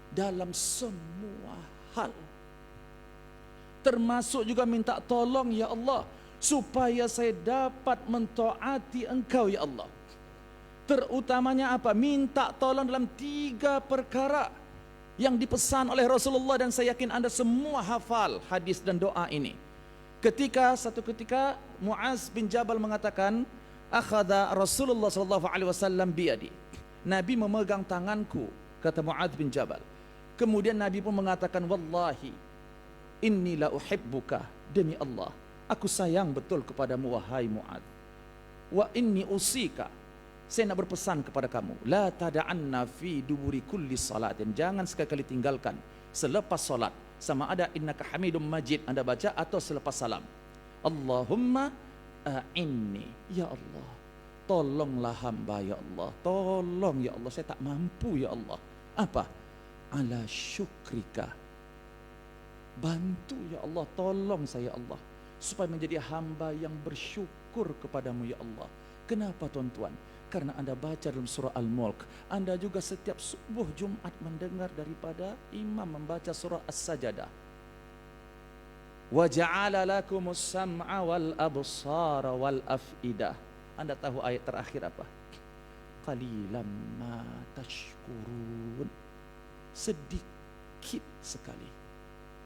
Dalam semua hal. Termasuk juga minta tolong ya Allah supaya saya dapat mentaati Engkau ya Allah. Terutamanya apa? Minta tolong dalam 3 perkara yang dipesan oleh Rasulullah, dan saya yakin anda semua hafal hadis dan doa ini. Satu ketika Muaz bin Jabal mengatakan, akhadha Rasulullah sallallahu alaihi wasallam biyadi. Nabi memegang tanganku, kata Muadz bin Jabal. Kemudian Nabi pun mengatakan, wallahi inni la uhibbuka, demi Allah aku sayang betul kepadamu wahai Muadz. Wa inni usika, saya nak berpesan kepada kamu, la tada'anna fi duburi kulli salatin, jangan sekali-kali tinggalkan selepas solat, sama ada innaka hamidum majid Anda baca atau selepas salam. Allahumma a'inni, ya Allah tolonglah hamba ya Allah, tolong ya Allah, saya tak mampu ya Allah. Apa? Ala syukrika, bantu ya Allah, tolong saya Allah supaya menjadi hamba yang bersyukur kepadamu ya Allah. Kenapa tuan-tuan? Karena Anda baca dalam surah Al-Mulk, Anda juga setiap subuh Jumat mendengar daripada imam membaca surah As-Sajadah. Wa ja'ala lakumus sam'a wal absara wal af'idah. Anda tahu ayat terakhir apa? Qalilan ma tashkurun. Sedikit sekali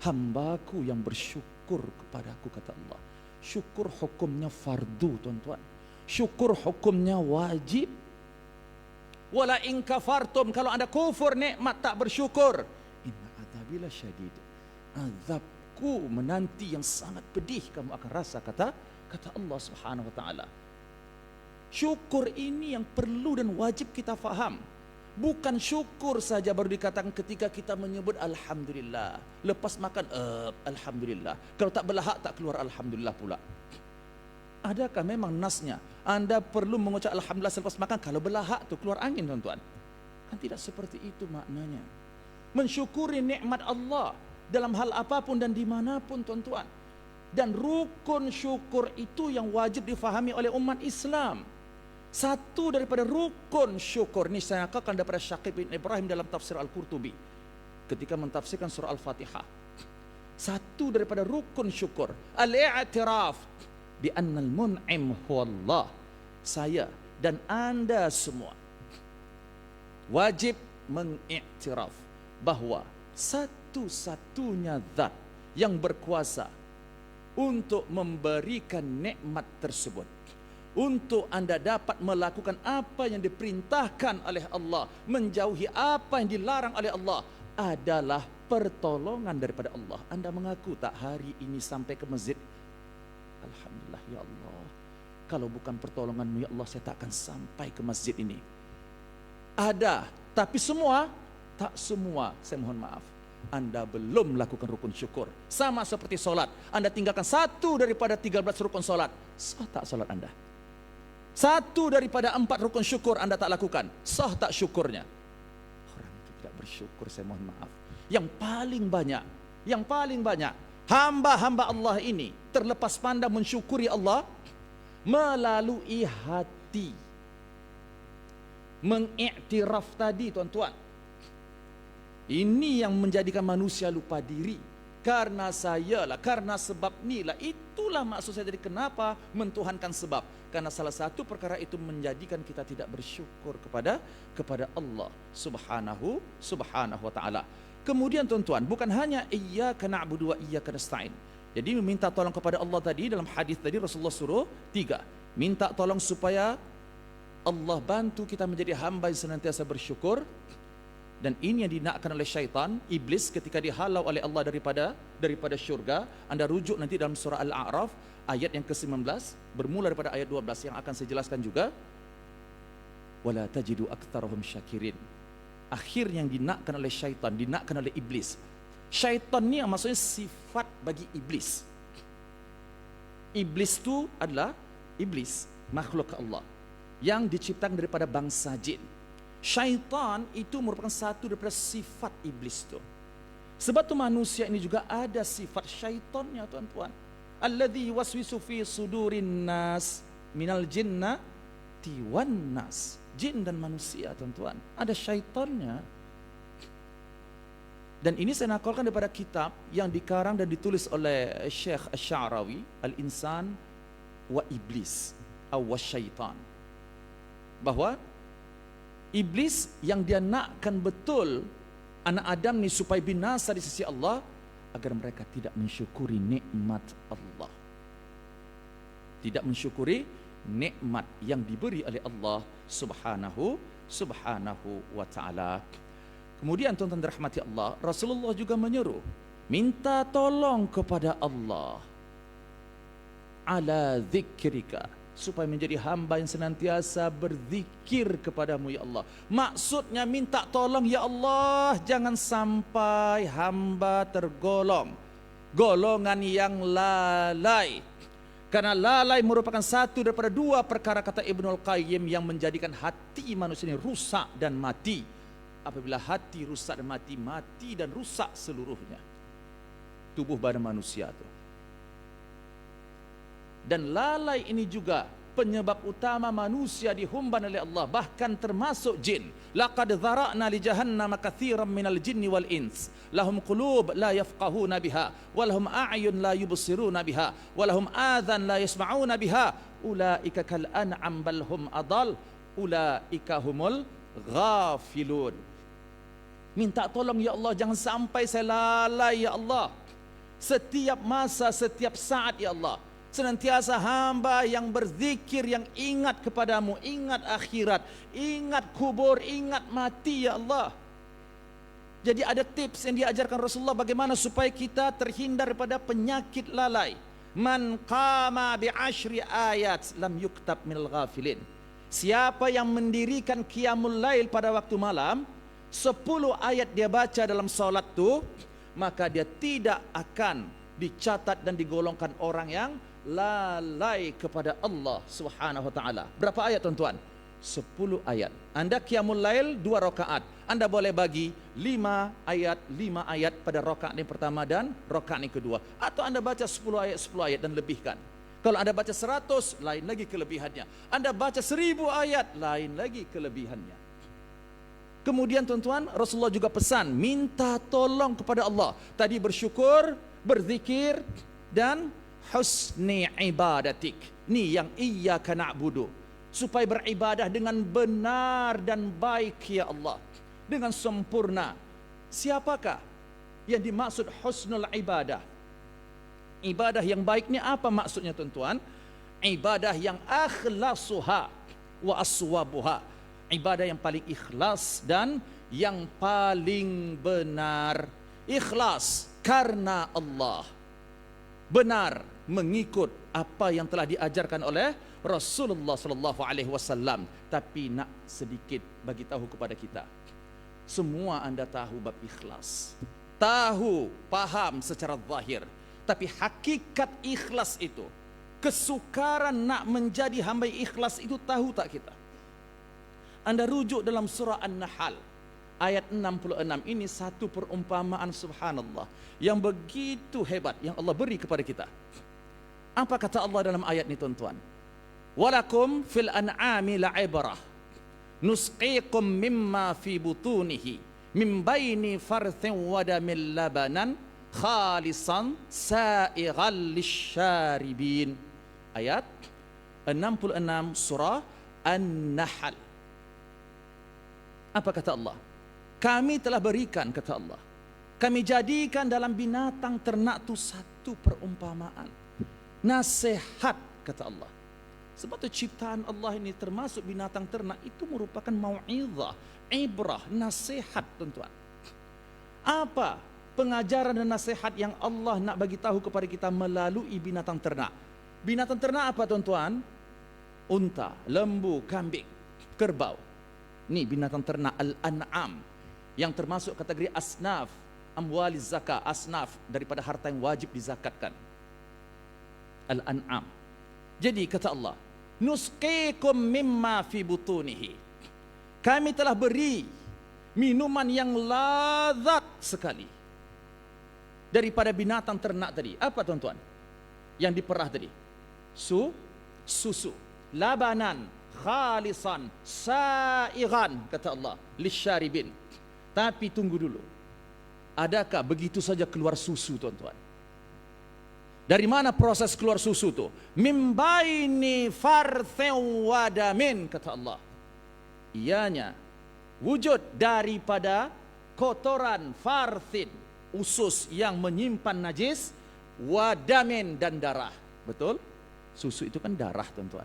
hambaku yang bersyukur kepadaku, kata Allah. Syukur hukumnya fardu tuan-tuan. Syukur hukumnya wajib. Wala in kafartum, kalau Anda kufur nikmat tak bersyukur, inna adzabi lasyadid, azabku menanti yang sangat pedih kamu akan rasa, kata Allah Subhanahu wa taala. Syukur ini yang perlu dan wajib kita faham. Bukan syukur saja baru dikatakan ketika kita menyebut alhamdulillah. Lepas makan alhamdulillah. Kalau tak berlahak tak keluar alhamdulillah pula. Adakah memang nasnya Anda perlu mengucap alhamdulillah selepas makan? Kalau berlahak tu keluar angin tuan-tuan. Kan tidak seperti itu maknanya. Mensyukuri nikmat Allah dalam hal apapun dan dimanapun tuan-tuan. Dan rukun syukur itu yang wajib difahami oleh umat Islam. Satu daripada rukun syukur ini saya akan daripada Syaqib bin Ibrahim dalam tafsir Al-Qurtubi ketika mentafsirkan surah Al-Fatihah. Satu daripada rukun syukur al-i'tiraf bi annal mun'im huwallah. Saya dan Anda semua wajib mengiktiraf bahwa satu-satunya zat yang berkuasa untuk memberikan nikmat tersebut, untuk Anda dapat melakukan apa yang diperintahkan oleh Allah, menjauhi apa yang dilarang oleh Allah, adalah pertolongan daripada Allah. Anda mengaku tak hari ini sampai ke masjid, alhamdulillah ya Allah, kalau bukan pertolongan-Mu ya Allah saya tak akan sampai ke masjid ini. Ada, tapi semua? Tak semua, saya mohon maaf, Anda belum melakukan rukun syukur. Sama seperti solat, Anda tinggalkan satu daripada 13 rukun solat, sah tak solat Anda? Satu daripada 4 rukun syukur Anda tak lakukan, sah tak syukurnya? Orang itu tidak bersyukur, saya mohon maaf. Yang paling banyak hamba-hamba Allah ini terlepas pandang mensyukuri Allah melalui hati. Mengiktiraf tadi tuan-tuan, ini yang menjadikan manusia lupa diri. Karena sayalah, karena sebab inilah, itulah maksud saya tadi kenapa mentuhankan sebab. Karena salah satu perkara itu menjadikan kita tidak bersyukur kepada Allah Subhanahu wa taala. Kemudian tuan-tuan, bukan hanya iyyaka na'budu wa iyyaka nasta'in. Jadi meminta tolong kepada Allah tadi, dalam hadis tadi Rasulullah suruh 3. Minta tolong supaya Allah bantu kita menjadi hamba yang senantiasa bersyukur. Dan ini yang dinakkan oleh syaitan, iblis, ketika dihalau oleh Allah daripada syurga. Anda rujuk nanti dalam surah Al-A'raf ayat yang ke-19, bermula daripada ayat 12 yang akan saya jelaskan juga. Wala tajidu aktsarahum syakirin. Akhir yang dinakkan oleh syaitan, dinakkan oleh iblis. Syaitan ni maksudnya sifat bagi iblis. Iblis itu adalah iblis, makhluk Allah yang diciptakan daripada bangsa jin. Syaitan itu merupakan satu daripada sifat iblis itu. Sebab tu manusia ini juga ada sifat syaitannya tuan-tuan. Alladzi waswisu fi sudurin nas minal jinnati wan nas. Jin dan manusia tuan-tuan, ada syaitannya. Dan ini saya nakalkan daripada kitab yang dikarang dan ditulis oleh Syekh Asy-Sya'rawi, Al-Insan wa Iblis atau Syaitan. Bahwa iblis yang dia nakkan betul anak Adam ni supaya binasa di sisi Allah, agar mereka tidak mensyukuri nikmat Allah. Tidak mensyukuri nikmat yang diberi oleh Allah Subhanahu wa taala. Kemudian tuan-tuan dirahmati Allah, Rasulullah juga menyeru minta tolong kepada Allah ala zikrika, supaya menjadi hamba yang senantiasa berzikir kepadamu ya Allah. Maksudnya minta tolong ya Allah, jangan sampai hamba tergolong golongan yang lalai. Karena lalai merupakan satu daripada dua perkara, kata Ibnul Qayyim, yang menjadikan hati manusia ini rusak dan mati. Apabila hati rusak dan mati, mati dan rusak seluruhnya tubuh badan manusia itu. Dan lalai ini juga penyebab utama manusia dihumban oleh Allah, bahkan termasuk jin. Laqad dzara'na li jahannama katsiran minal jinni wal ins lahum qulub la yafqahuna biha wa lahum a'yun la yubsiruna biha wa lahum adhan la yasma'una biha ulaika kal an'am bal hum adall ulaika humul ghafilun. Minta tolong ya Allah, jangan sampai saya lalai ya Allah. Setiap masa, setiap saat ya Allah, senantiasa hamba yang berzikir, yang ingat kepadamu, ingat akhirat, ingat kubur, ingat mati ya Allah. Jadi ada tips yang diajarkan Rasulullah bagaimana supaya kita terhindar daripada penyakit lalai. Man qama bi ashri ayat lam yuktab minal ghafilin. Siapa yang mendirikan qiyamul lail pada waktu malam, 10 ayat dia baca dalam salat tu, maka dia tidak akan dicatat dan digolongkan orang yang lalai kepada Allah Subhanahu wa taala. Berapa ayat tuan-tuan? 10 ayat. Anda qiyamul lail 2 rakaat. Anda boleh bagi 5 ayat pada rakaat yang pertama dan rakaat yang kedua. Atau Anda baca 10 ayat dan lebihkan. Kalau Anda baca 100, lain lagi kelebihannya. Anda baca 1000 ayat, lain lagi kelebihannya. Kemudian tuan-tuan, Rasulullah juga pesan minta tolong kepada Allah. Tadi bersyukur, berzikir, dan husni ibadatik. Ini yang iyyaka na'budu. Supaya beribadah dengan benar dan baik ya Allah, dengan sempurna. Siapakah yang dimaksud husnul ibadah? Ibadah yang baik ni apa maksudnya tuan-tuan? Ibadah yang akhlasuha wa aswabuha. Ibadah yang paling ikhlas dan yang paling benar. Ikhlas karena Allah, benar mengikut apa yang telah diajarkan oleh Rasulullah sallallahu alaihi wasallam. Tapi nak sedikit bagi tahu kepada kita, semua anda tahu bab ikhlas, tahu, paham secara zahir, tapi hakikat ikhlas itu, kesukaran nak menjadi hamba ikhlas itu, tahu tak kita? Anda rujuk dalam surah An-Nahl ayat 66. Ini satu perumpamaan subhanallah yang begitu hebat yang Allah beri kepada kita. Apa kata Allah dalam ayat ini tuan-tuan? Walakum fil an'ami la'ibrah nusqikum mimma fi butunihi min baini farthin wa damin labanan khalisan sa'ighal lisyaribin. Ayat 66 surah An-Nahl. Apa kata Allah? Kami telah berikan, kata Allah, kami jadikan dalam binatang ternak itu satu perumpamaan, nasihat, kata Allah. Sebab itu ciptaan Allah ini termasuk binatang ternak itu merupakan mau'izah, ibrah, nasihat tuan-tuan. Apa pengajaran dan nasihat yang Allah nak bagi tahu kepada kita melalui binatang ternak? Binatang ternak apa tuan-tuan? Unta, lembu, kambing, kerbau. Ini binatang ternak al-an'am yang termasuk kategori asnaf amwaliz zakah, asnaf daripada harta yang wajib dizakatkan. Al-an'am. Jadi kata Allah, nusqikum mimma fi butunihi. Kami telah beri minuman yang lazat sekali daripada binatang ternak tadi. Apa tuan-tuan? Yang diperah tadi. Susu. Labanan khalisan sa'igan, kata Allah, lisyaribin. Tapi tunggu dulu. Adakah begitu saja keluar susu tuan-tuan? Dari mana proses keluar susu itu? Min baini farthin wa damin, kata Allah. Ianya wujud daripada kotoran farthin, usus yang menyimpan najis, wa damin, dan darah. Betul? Susu itu kan darah tuan-tuan.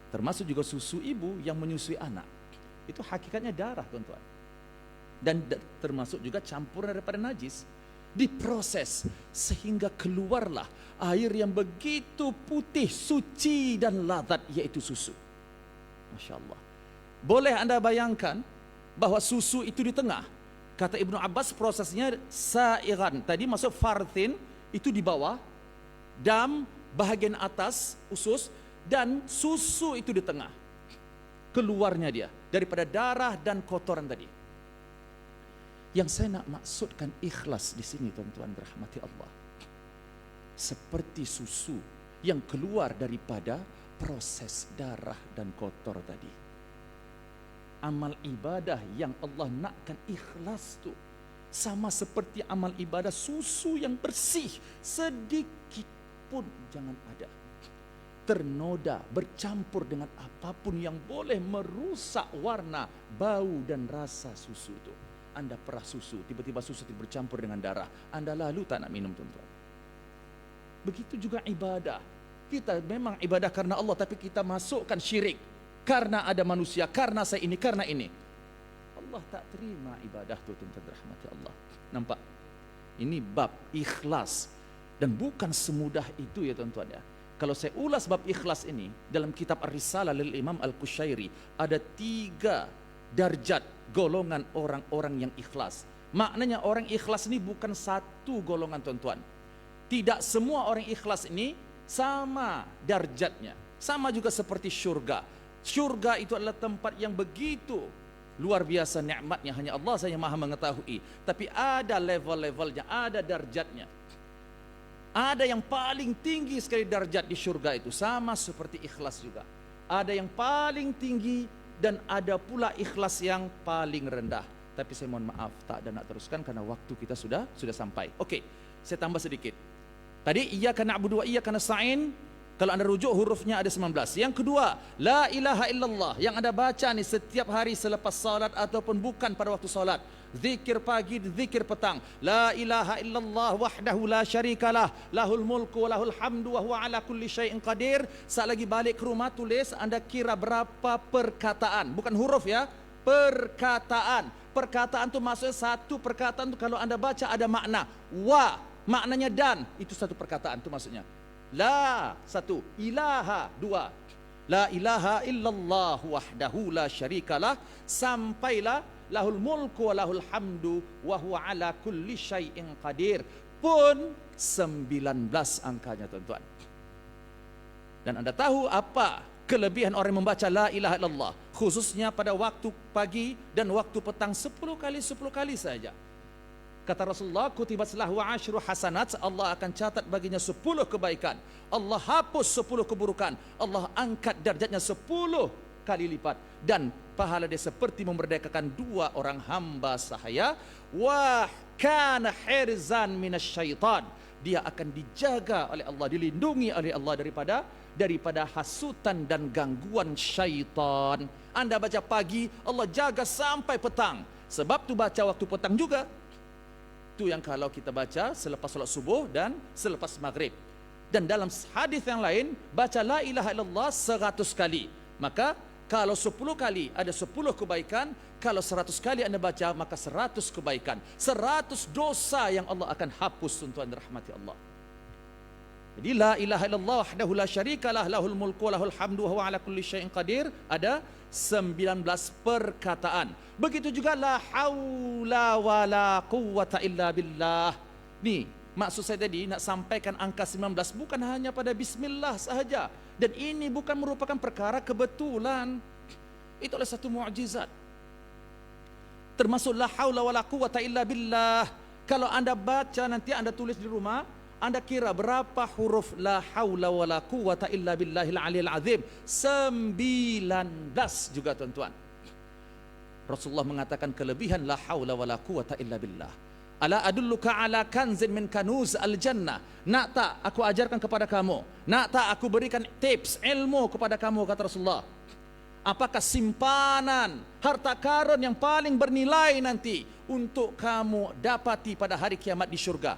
termasuk juga susu ibu yang menyusui anak. Itu hakikatnya darah, tuan-tuan. Dan termasuk juga campuran daripada najis. Diproses sehingga keluarlah air yang begitu putih, suci dan lazat, yaitu susu. Masya Allah. Boleh anda bayangkan bahwa susu itu di tengah. Kata Ibnu Abbas prosesnya sa'iran. Tadi masuk farthin, itu di bawah. Dam bahagian atas usus, dan susu itu di tengah. Keluarnya dia daripada darah dan kotoran tadi. Yang saya nak maksudkan ikhlas di sini, tuan-tuan dirahmati Allah. Seperti susu yang keluar daripada proses darah dan kotor tadi. Amal ibadah yang Allah nakkan ikhlas tu sama seperti amal ibadah susu yang bersih, sedikit pun jangan ada ternoda bercampur dengan apapun yang boleh merusak warna, bau dan rasa susu itu. Anda perah susu, tiba-tiba susu itu bercampur dengan darah, Anda lalu tak nak minum, tuan-tuan. Begitu juga ibadah. Kita memang ibadah karena Allah, tapi kita masukkan syirik karena ada manusia, karena saya ini, karena ini. Allah tak terima ibadah tu, tuan-tuan rahmati Allah. Nampak? Ini bab ikhlas, dan bukan semudah itu ya, tuan-tuan ya. Kalau saya ulas bab ikhlas ini dalam kitab Ar-Risalah lil Imam Al-Qushairi, ada 3 darjat golongan orang-orang yang ikhlas. Maknanya orang ikhlas ini bukan satu golongan, tuan-tuan. Tidak semua orang ikhlas ini sama darjatnya. Sama juga seperti syurga. Syurga itu adalah tempat yang begitu luar biasa nikmatnya, hanya Allah saja yang maha mengetahui. Tapi ada level-levelnya, ada darjatnya. Ada yang paling tinggi sekali darjat di syurga itu, sama seperti ikhlas juga. Ada yang paling tinggi dan ada pula ikhlas yang paling rendah. Tapi saya mohon maaf, tak ada nak teruskan karena waktu kita sudah sampai. Okey, saya tambah sedikit. Tadi iyyaka na'budu wa iyyaka nasta'in. Kalau anda rujuk hurufnya ada 19. Yang kedua, la ilaha illallah, yang anda baca ni setiap hari selepas salat ataupun bukan pada waktu salat. Zikir pagi, zikir petang. La ilaha illallah wahdahu la syarikalah, lahul mulku wa lahul hamdu wa huwa ala kulli syai'in qadir. Saat lagi balik ke rumah tulis, anda kira berapa perkataan, bukan huruf ya, perkataan. Perkataan tu maksudnya satu perkataan tu kalau anda baca ada makna. Wa maknanya dan, itu satu perkataan tu maksudnya. La satu, ilaha dua, la ilaha illallah wahdahu la syarikalah, sampailah lahul mulku wa lahul hamdu wa huwa ala kulli syai'in qadir, pun 19 angkanya, tuan-tuan. Dan anda tahu apa kelebihan orang yang membaca la ilaha illallah, khususnya pada waktu pagi dan waktu petang 10 kali saja. Kata Rasulullah, kutibat lahu 10 hasanat, Allah akan catat baginya 10 kebaikan. Allah hapus 10 keburukan. Allah angkat darjatnya 10 kali lipat. Dan pahala dia seperti memerdekakan 2 orang hamba sahaya. Wa kana hirzan minasyaitan. Dia akan dijaga oleh Allah, dilindungi oleh Allah daripada hasutan dan gangguan syaitan. Anda baca pagi, Allah jaga sampai petang. Sebab tu baca waktu petang juga. Itu yang kalau kita baca selepas salat subuh dan selepas maghrib. Dan dalam hadis yang lain, baca la ilaha illallah 100 kali. Maka kalau 10 kali ada 10 kebaikan, kalau 100 kali anda baca maka 100 kebaikan. 100 dosa yang Allah akan hapus, tuan-tuan rahmati Allah. Jadi la ilaha illallah wahdahu la syarikalah, lahul mulku wa lahul hamdu wa huwa ala kulli syai'in qadir, ada 19 perkataan. Begitu juga la haula wa la quwwata illa billah. Ni maksud saya tadi nak sampaikan angka 19 bukan hanya pada bismillah sahaja. Dan ini bukan merupakan perkara kebetulan. Itu adalah satu mukjizat. Termasuk la haula wa la quwwata illa billah. Kalau anda baca nanti anda tulis di rumah, anda kira berapa huruf la haula wa la quwwata illa billahil aliyil azim? 19 juga, tuan-tuan. Rasulullah mengatakan kelebihan la haula wa la quwwata illa billah. Ala adulluka ala kanzin min kanuz al-jannah. Nak tak aku ajarkan kepada kamu? Nak tak aku berikan tips ilmu kepada kamu, kata Rasulullah? Apakah simpanan harta karun yang paling bernilai nanti untuk kamu dapati pada hari kiamat di syurga?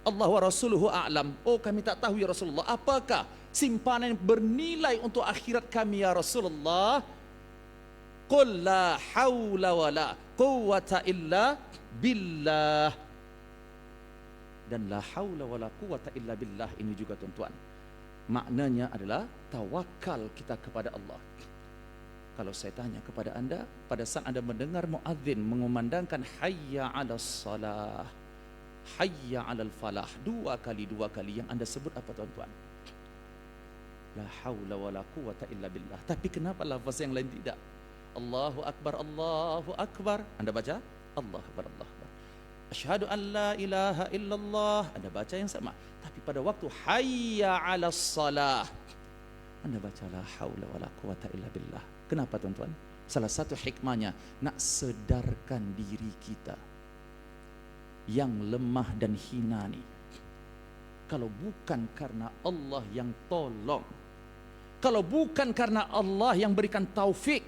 Allah wa rasuluhu a'lam. Oh, kami tak tahu ya Rasulullah. Apakah simpanan yang bernilai untuk akhirat kami ya Rasulullah. Qul la haula wa la quwwata illa billah. Dan la haula wa la quwwata illa billah ini juga tuan-tuan, maknanya adalah tawakal kita kepada Allah. Kalau saya tanya kepada anda, pada saat anda mendengar muadzin mengumandangkan hayya 'alas salah, hayya 'alal falah, dua kali yang anda sebut apa tuan-tuan? La haula wala quwwata illa billah. Tapi kenapa lafaz yang lain tidak? Allahu akbar, Allahu akbar. Anda baca Allah akbar, Allah akbar. Asyhadu an la ilaha illallah. Anda baca yang sama. Tapi pada waktu hayya 'alas salah, anda baca la haula wala quwwata illa billah. Kenapa tuan-tuan? Salah satu hikmahnya nak sedarkan diri kita yang lemah dan hina ni. Kalau bukan karena Allah yang tolong, kalau bukan karena Allah yang berikan taufik,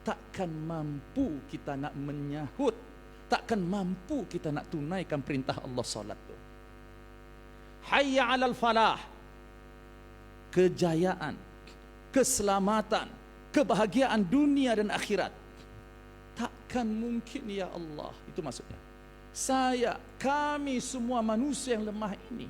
takkan mampu kita nak menyahut, takkan mampu kita nak tunaikan perintah Allah salat tu. Hayya 'alal falah, kejayaan, keselamatan, kebahagiaan dunia dan akhirat. Takkan mungkin ya Allah. Itu maksudnya. Kami semua manusia yang lemah ini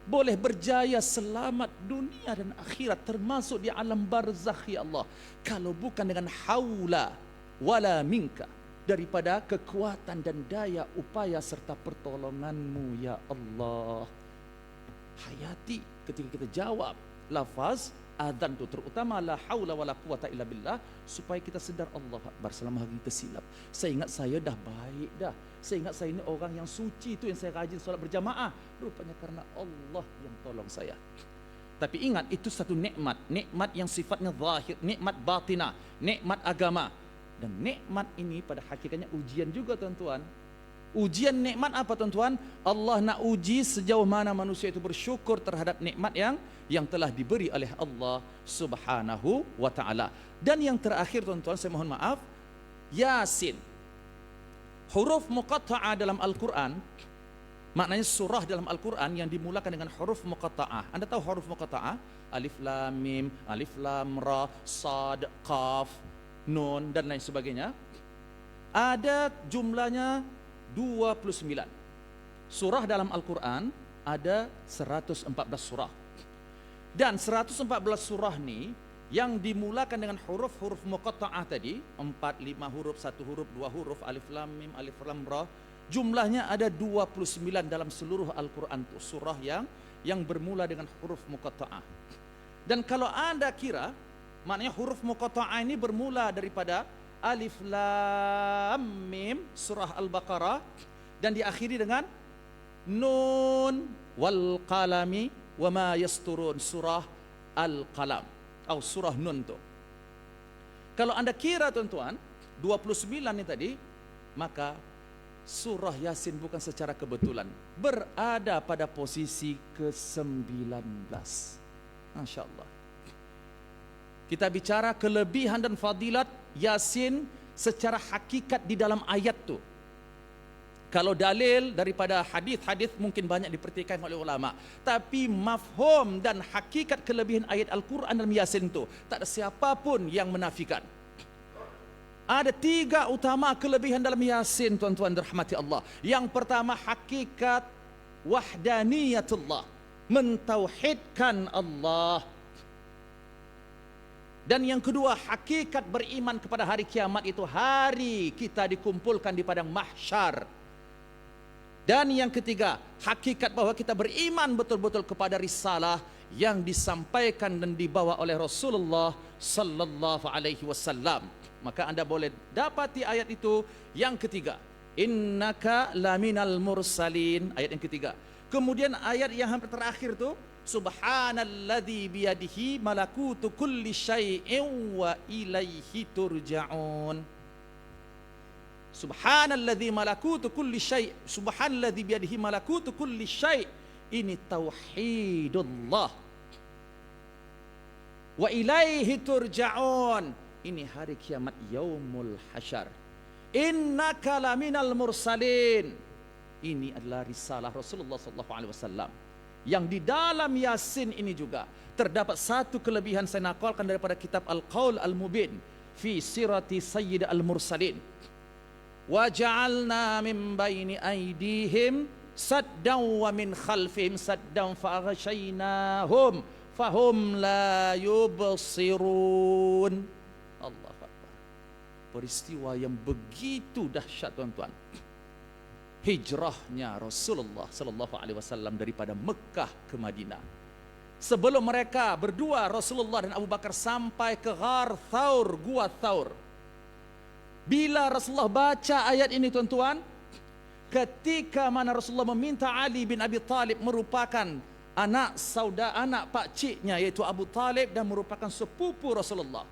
boleh berjaya selamat dunia dan akhirat, termasuk di alam barzakh ya Allah, kalau bukan dengan haula wala minka, daripada kekuatan dan daya upaya serta pertolonganmu ya Allah. Hayati ketika kita jawab lafaz azan tu, terutama la haula wala quwata illa billah, supaya kita sedar Allah akbar. Selama hari tersilap, saya ingat saya dah baik dah, saya ingat saya ini orang yang suci tu, yang saya rajin solat berjamaah, rupanya karena Allah yang tolong saya. Tapi ingat, itu satu nikmat yang sifatnya zahir, nikmat batinah, nikmat agama. Dan nikmat ini pada hakikatnya ujian juga tuan-tuan. Ujian nikmat apa tuan-tuan? Allah nak uji sejauh mana manusia itu bersyukur terhadap nikmat yang telah diberi oleh Allah Subhanahu wa taala. Dan yang terakhir tuan-tuan, saya mohon maaf, Yasin. Huruf muqatta'ah dalam Al-Quran, maknanya surah dalam Al-Quran yang dimulakan dengan huruf muqatta'ah. Anda tahu huruf muqatta'ah? Alif lam mim, alif lam ra, sad, qaf, nun dan lain sebagainya. Ada jumlahnya 29. Surah dalam Al-Quran ada 114 surah. Dan 114 surah ni yang dimulakan dengan huruf-huruf muqatta'ah tadi, 4, 5 huruf, 1 huruf, 2 huruf, alif lam mim, alif lam ra, jumlahnya ada 29 dalam seluruh Al-Quran tu, surah yang bermula dengan huruf muqatta'ah. Dan kalau anda kira, maknanya huruf muqatta'ah ini bermula daripada alif lam mim surah Al-Baqarah dan diakhiri dengan nun wal qalami wa ma yasturun surah Al-Qalam atau surah Nun tu. Kalau anda kira tuan-tuan 29 ni tadi, maka surah Yasin bukan secara kebetulan berada pada posisi ke-19. Masya Allah. Kita bicara kelebihan dan fadilat Yasin secara hakikat di dalam ayat tu. Kalau dalil daripada hadis-hadis mungkin banyak dipertikaikan oleh ulama, tapi mafhum dan hakikat kelebihan ayat Al-Quran dalam Yasin tu tak ada siapa pun yang menafikan. Ada 3 utama kelebihan dalam Yasin tuan-tuan dirahmati Allah. Yang pertama, hakikat wahdaniyatullah, mentauhidkan Allah. Dan yang kedua, hakikat beriman kepada hari kiamat, itu hari kita dikumpulkan di padang mahsyar. Dan yang ketiga, hakikat bahwa kita beriman betul-betul kepada risalah yang disampaikan dan dibawa oleh Rasulullah sallallahu alaihi wasallam. Maka anda boleh dapati ayat itu yang ketiga, innaka laminal mursalin, ayat yang ketiga. Kemudian ayat yang hampir terakhir tu, subhanalladzi biyadihi malakutu kulli syai'in wa ilaihi turja'un. Subhanalladzi malakutu kulli syai', subhanalladzi biyadihi malakutu kulli syai', ini tauhidullah. Wa ilaihi turja'un, ini hari kiamat, yaumul hasyar. Innaka laminal mursalin, ini adalah risalah Rasulullah sallallahu alaihi wasallam Yang di dalam Yasin ini juga terdapat satu kelebihan, saya nakalkan daripada kitab Al-Qaul Al-Mubin fi sirati Sayyid Al-Mursalin. Wa ja'alna min baini aydihim saddan wa min khalfihim saddan fa aghshaynahum fahum la yubsirun. Allah Akbar. Peristiwa yang begitu dahsyat tuan-tuan. Hijrahnya Rasulullah sallallahu alaihi wasallam daripada Mekah ke Madinah. Sebelum mereka berdua, Rasulullah dan Abu Bakar, sampai ke Ghar Thaur, Gua Thaur. Bila Rasulullah baca ayat ini tuan-tuan, ketika mana Rasulullah meminta Ali bin Abi Talib, merupakan anak pakciknya yaitu Abu Talib dan merupakan sepupu Rasulullah.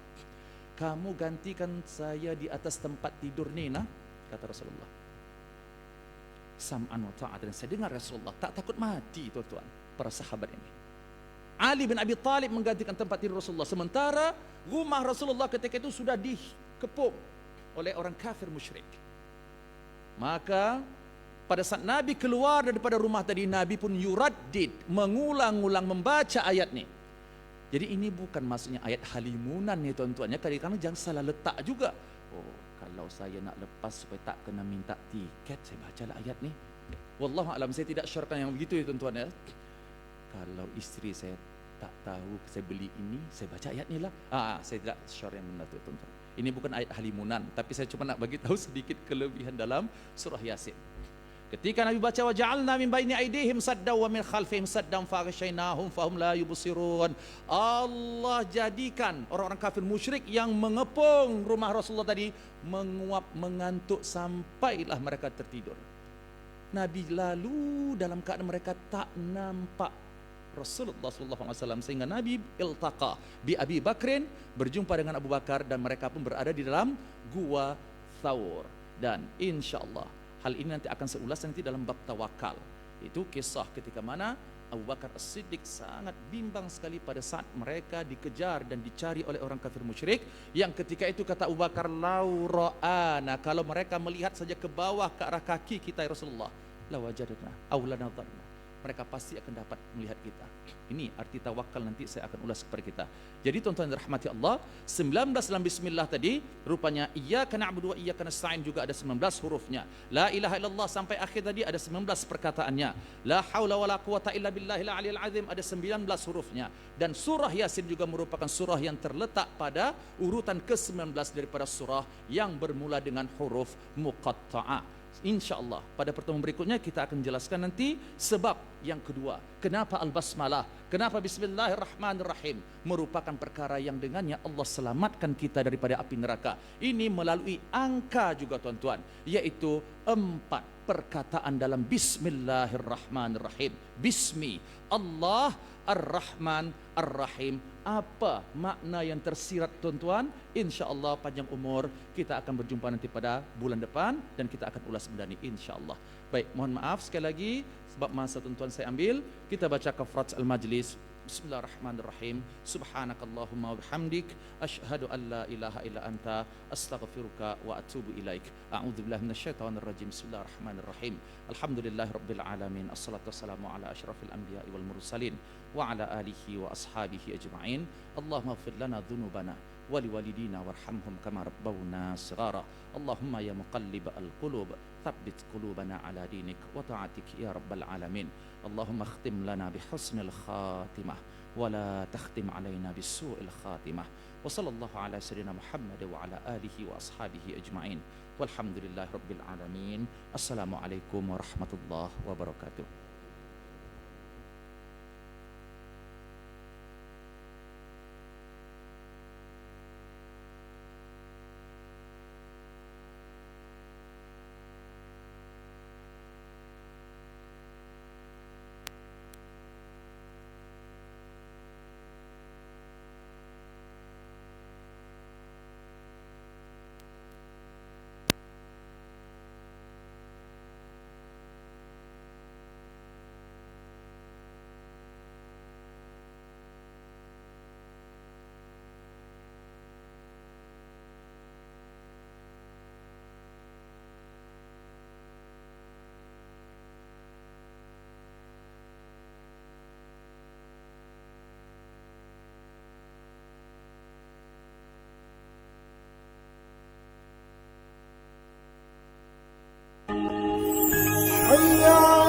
Kamu gantikan saya di atas tempat tidur ni, nah, kata Rasulullah. Sam'an wa ta'at. Dan saya dengar Rasulullah tak takut mati tuan-tuan, para sahabat ini. Ali bin Abi Talib menggantikan tempat tidur Rasulullah, sementara rumah Rasulullah ketika itu sudah dikepung oleh orang kafir musyrik. Maka pada saat Nabi keluar daripada rumah tadi, Nabi pun yuraddid, mengulang-ulang membaca ayat ni. Jadi ini bukan maksudnya ayat halimunan ni tuan-tuan ya, kadang-kadang jangan salah letak juga. Oh, kalau saya nak lepas supaya tak kena minta tiket, saya bacalah ayat ni. Wallahu alam, saya tidak syorkan yang begitu ya tuan-tuan ya. Kalau isteri saya tak tahu saya beli ini, saya baca ayat ni lah. Saya tidak syor yang benar tu tuan-tuan. Ini bukan ayat halimunan, tapi saya cuma nak bagi tahu sedikit kelebihan dalam surah Yasin. Ketika Nabi baca wa ja'alna min baini aydihim saddan wa min khalfihim saddan faghshaynahum fahum la yubsirun. Allah jadikan orang-orang kafir musyrik yang mengepung rumah Rasulullah tadi menguap, mengantuk sampailah mereka tertidur. Nabi lalu dalam keadaan mereka tak nampak Rasulullah SAW, sehingga Nabi iltaqa bi Abi Bakrin, berjumpa dengan Abu Bakar, dan mereka pun berada di dalam Gua Thaur. Dan insyaAllah hal ini nanti akan saya ulas nanti dalam bab tawakal. Itu kisah ketika mana Abu Bakar As-Siddiq sangat bimbang sekali pada saat mereka dikejar dan dicari oleh orang kafir musyrik, yang ketika itu kata Abu Bakar, lau ra'ana, kalau mereka melihat saja ke bawah ke arah kaki kita ya Rasulullah, la wajadna aw la nadharna, mereka pasti akan dapat melihat kita. Ini arti tawakal, nanti saya akan ulas kepada kita. Jadi tuan-tuan rahmati Allah, 19 dalam bismillah tadi rupanya iyyaka na'budu wa iyyaka nasta'in juga ada 19 hurufnya. La ilaha illallah sampai akhir tadi ada 19 perkataannya. La haula wala quwata illa billahil aliyil azim ada 19 hurufnya. Dan surah Yasin juga merupakan surah yang terletak pada urutan ke-19 daripada surah yang bermula dengan huruf muqatta'ah. InsyaAllah pada pertemuan berikutnya kita akan jelaskan nanti sebab yang kedua, kenapa Al-Basmalah, kenapa Bismillahirrahmanirrahim merupakan perkara yang dengannya Allah selamatkan kita daripada api neraka. Ini melalui angka juga tuan-tuan, yaitu 4 perkataan dalam Bismillahirrahmanirrahim. Bismi Allah Ar-Rahman Ar-Rahim. Apa makna yang tersirat tuan-tuan? InsyaAllah panjang umur kita akan berjumpa nanti pada bulan depan dan kita akan ulas benda ini insyaAllah. Baik, mohon maaf sekali lagi sebab masa tuan-tuan saya ambil. Kita baca kafarat al-majlis. Bismillahirrahmanirrahim. Subhanakallahumma wa bihamdik asyhadu an la ilaha illa anta astaghfiruka wa atubu ilaik. A'udzubillahi minasyaitonir rajim. Bismillahirrahmanirrahim. Alhamdulillahirabbil alamin. Assalatu wassalamu ala asyrafil anbiya'i wal mursalin wa ala alihi wa ashabihi ajma'in. Allahumma ighfir lana dhunubana wa liwalidina warhamhum kama rabbawna shighara. Allahumma ya muqallib al-qulub thabbit qulubana ala dinik wa ta'atik ya rabbal alamin. اللهم اختم لنا بحسن الخاتمة ولا تختم علينا بسوء الخاتمة وصلى الله على سيدنا محمد وعلى آله وأصحابه أجمعين والحمد لله رب العالمين. السلام عليكم ورحمة الله وبركاته. حي على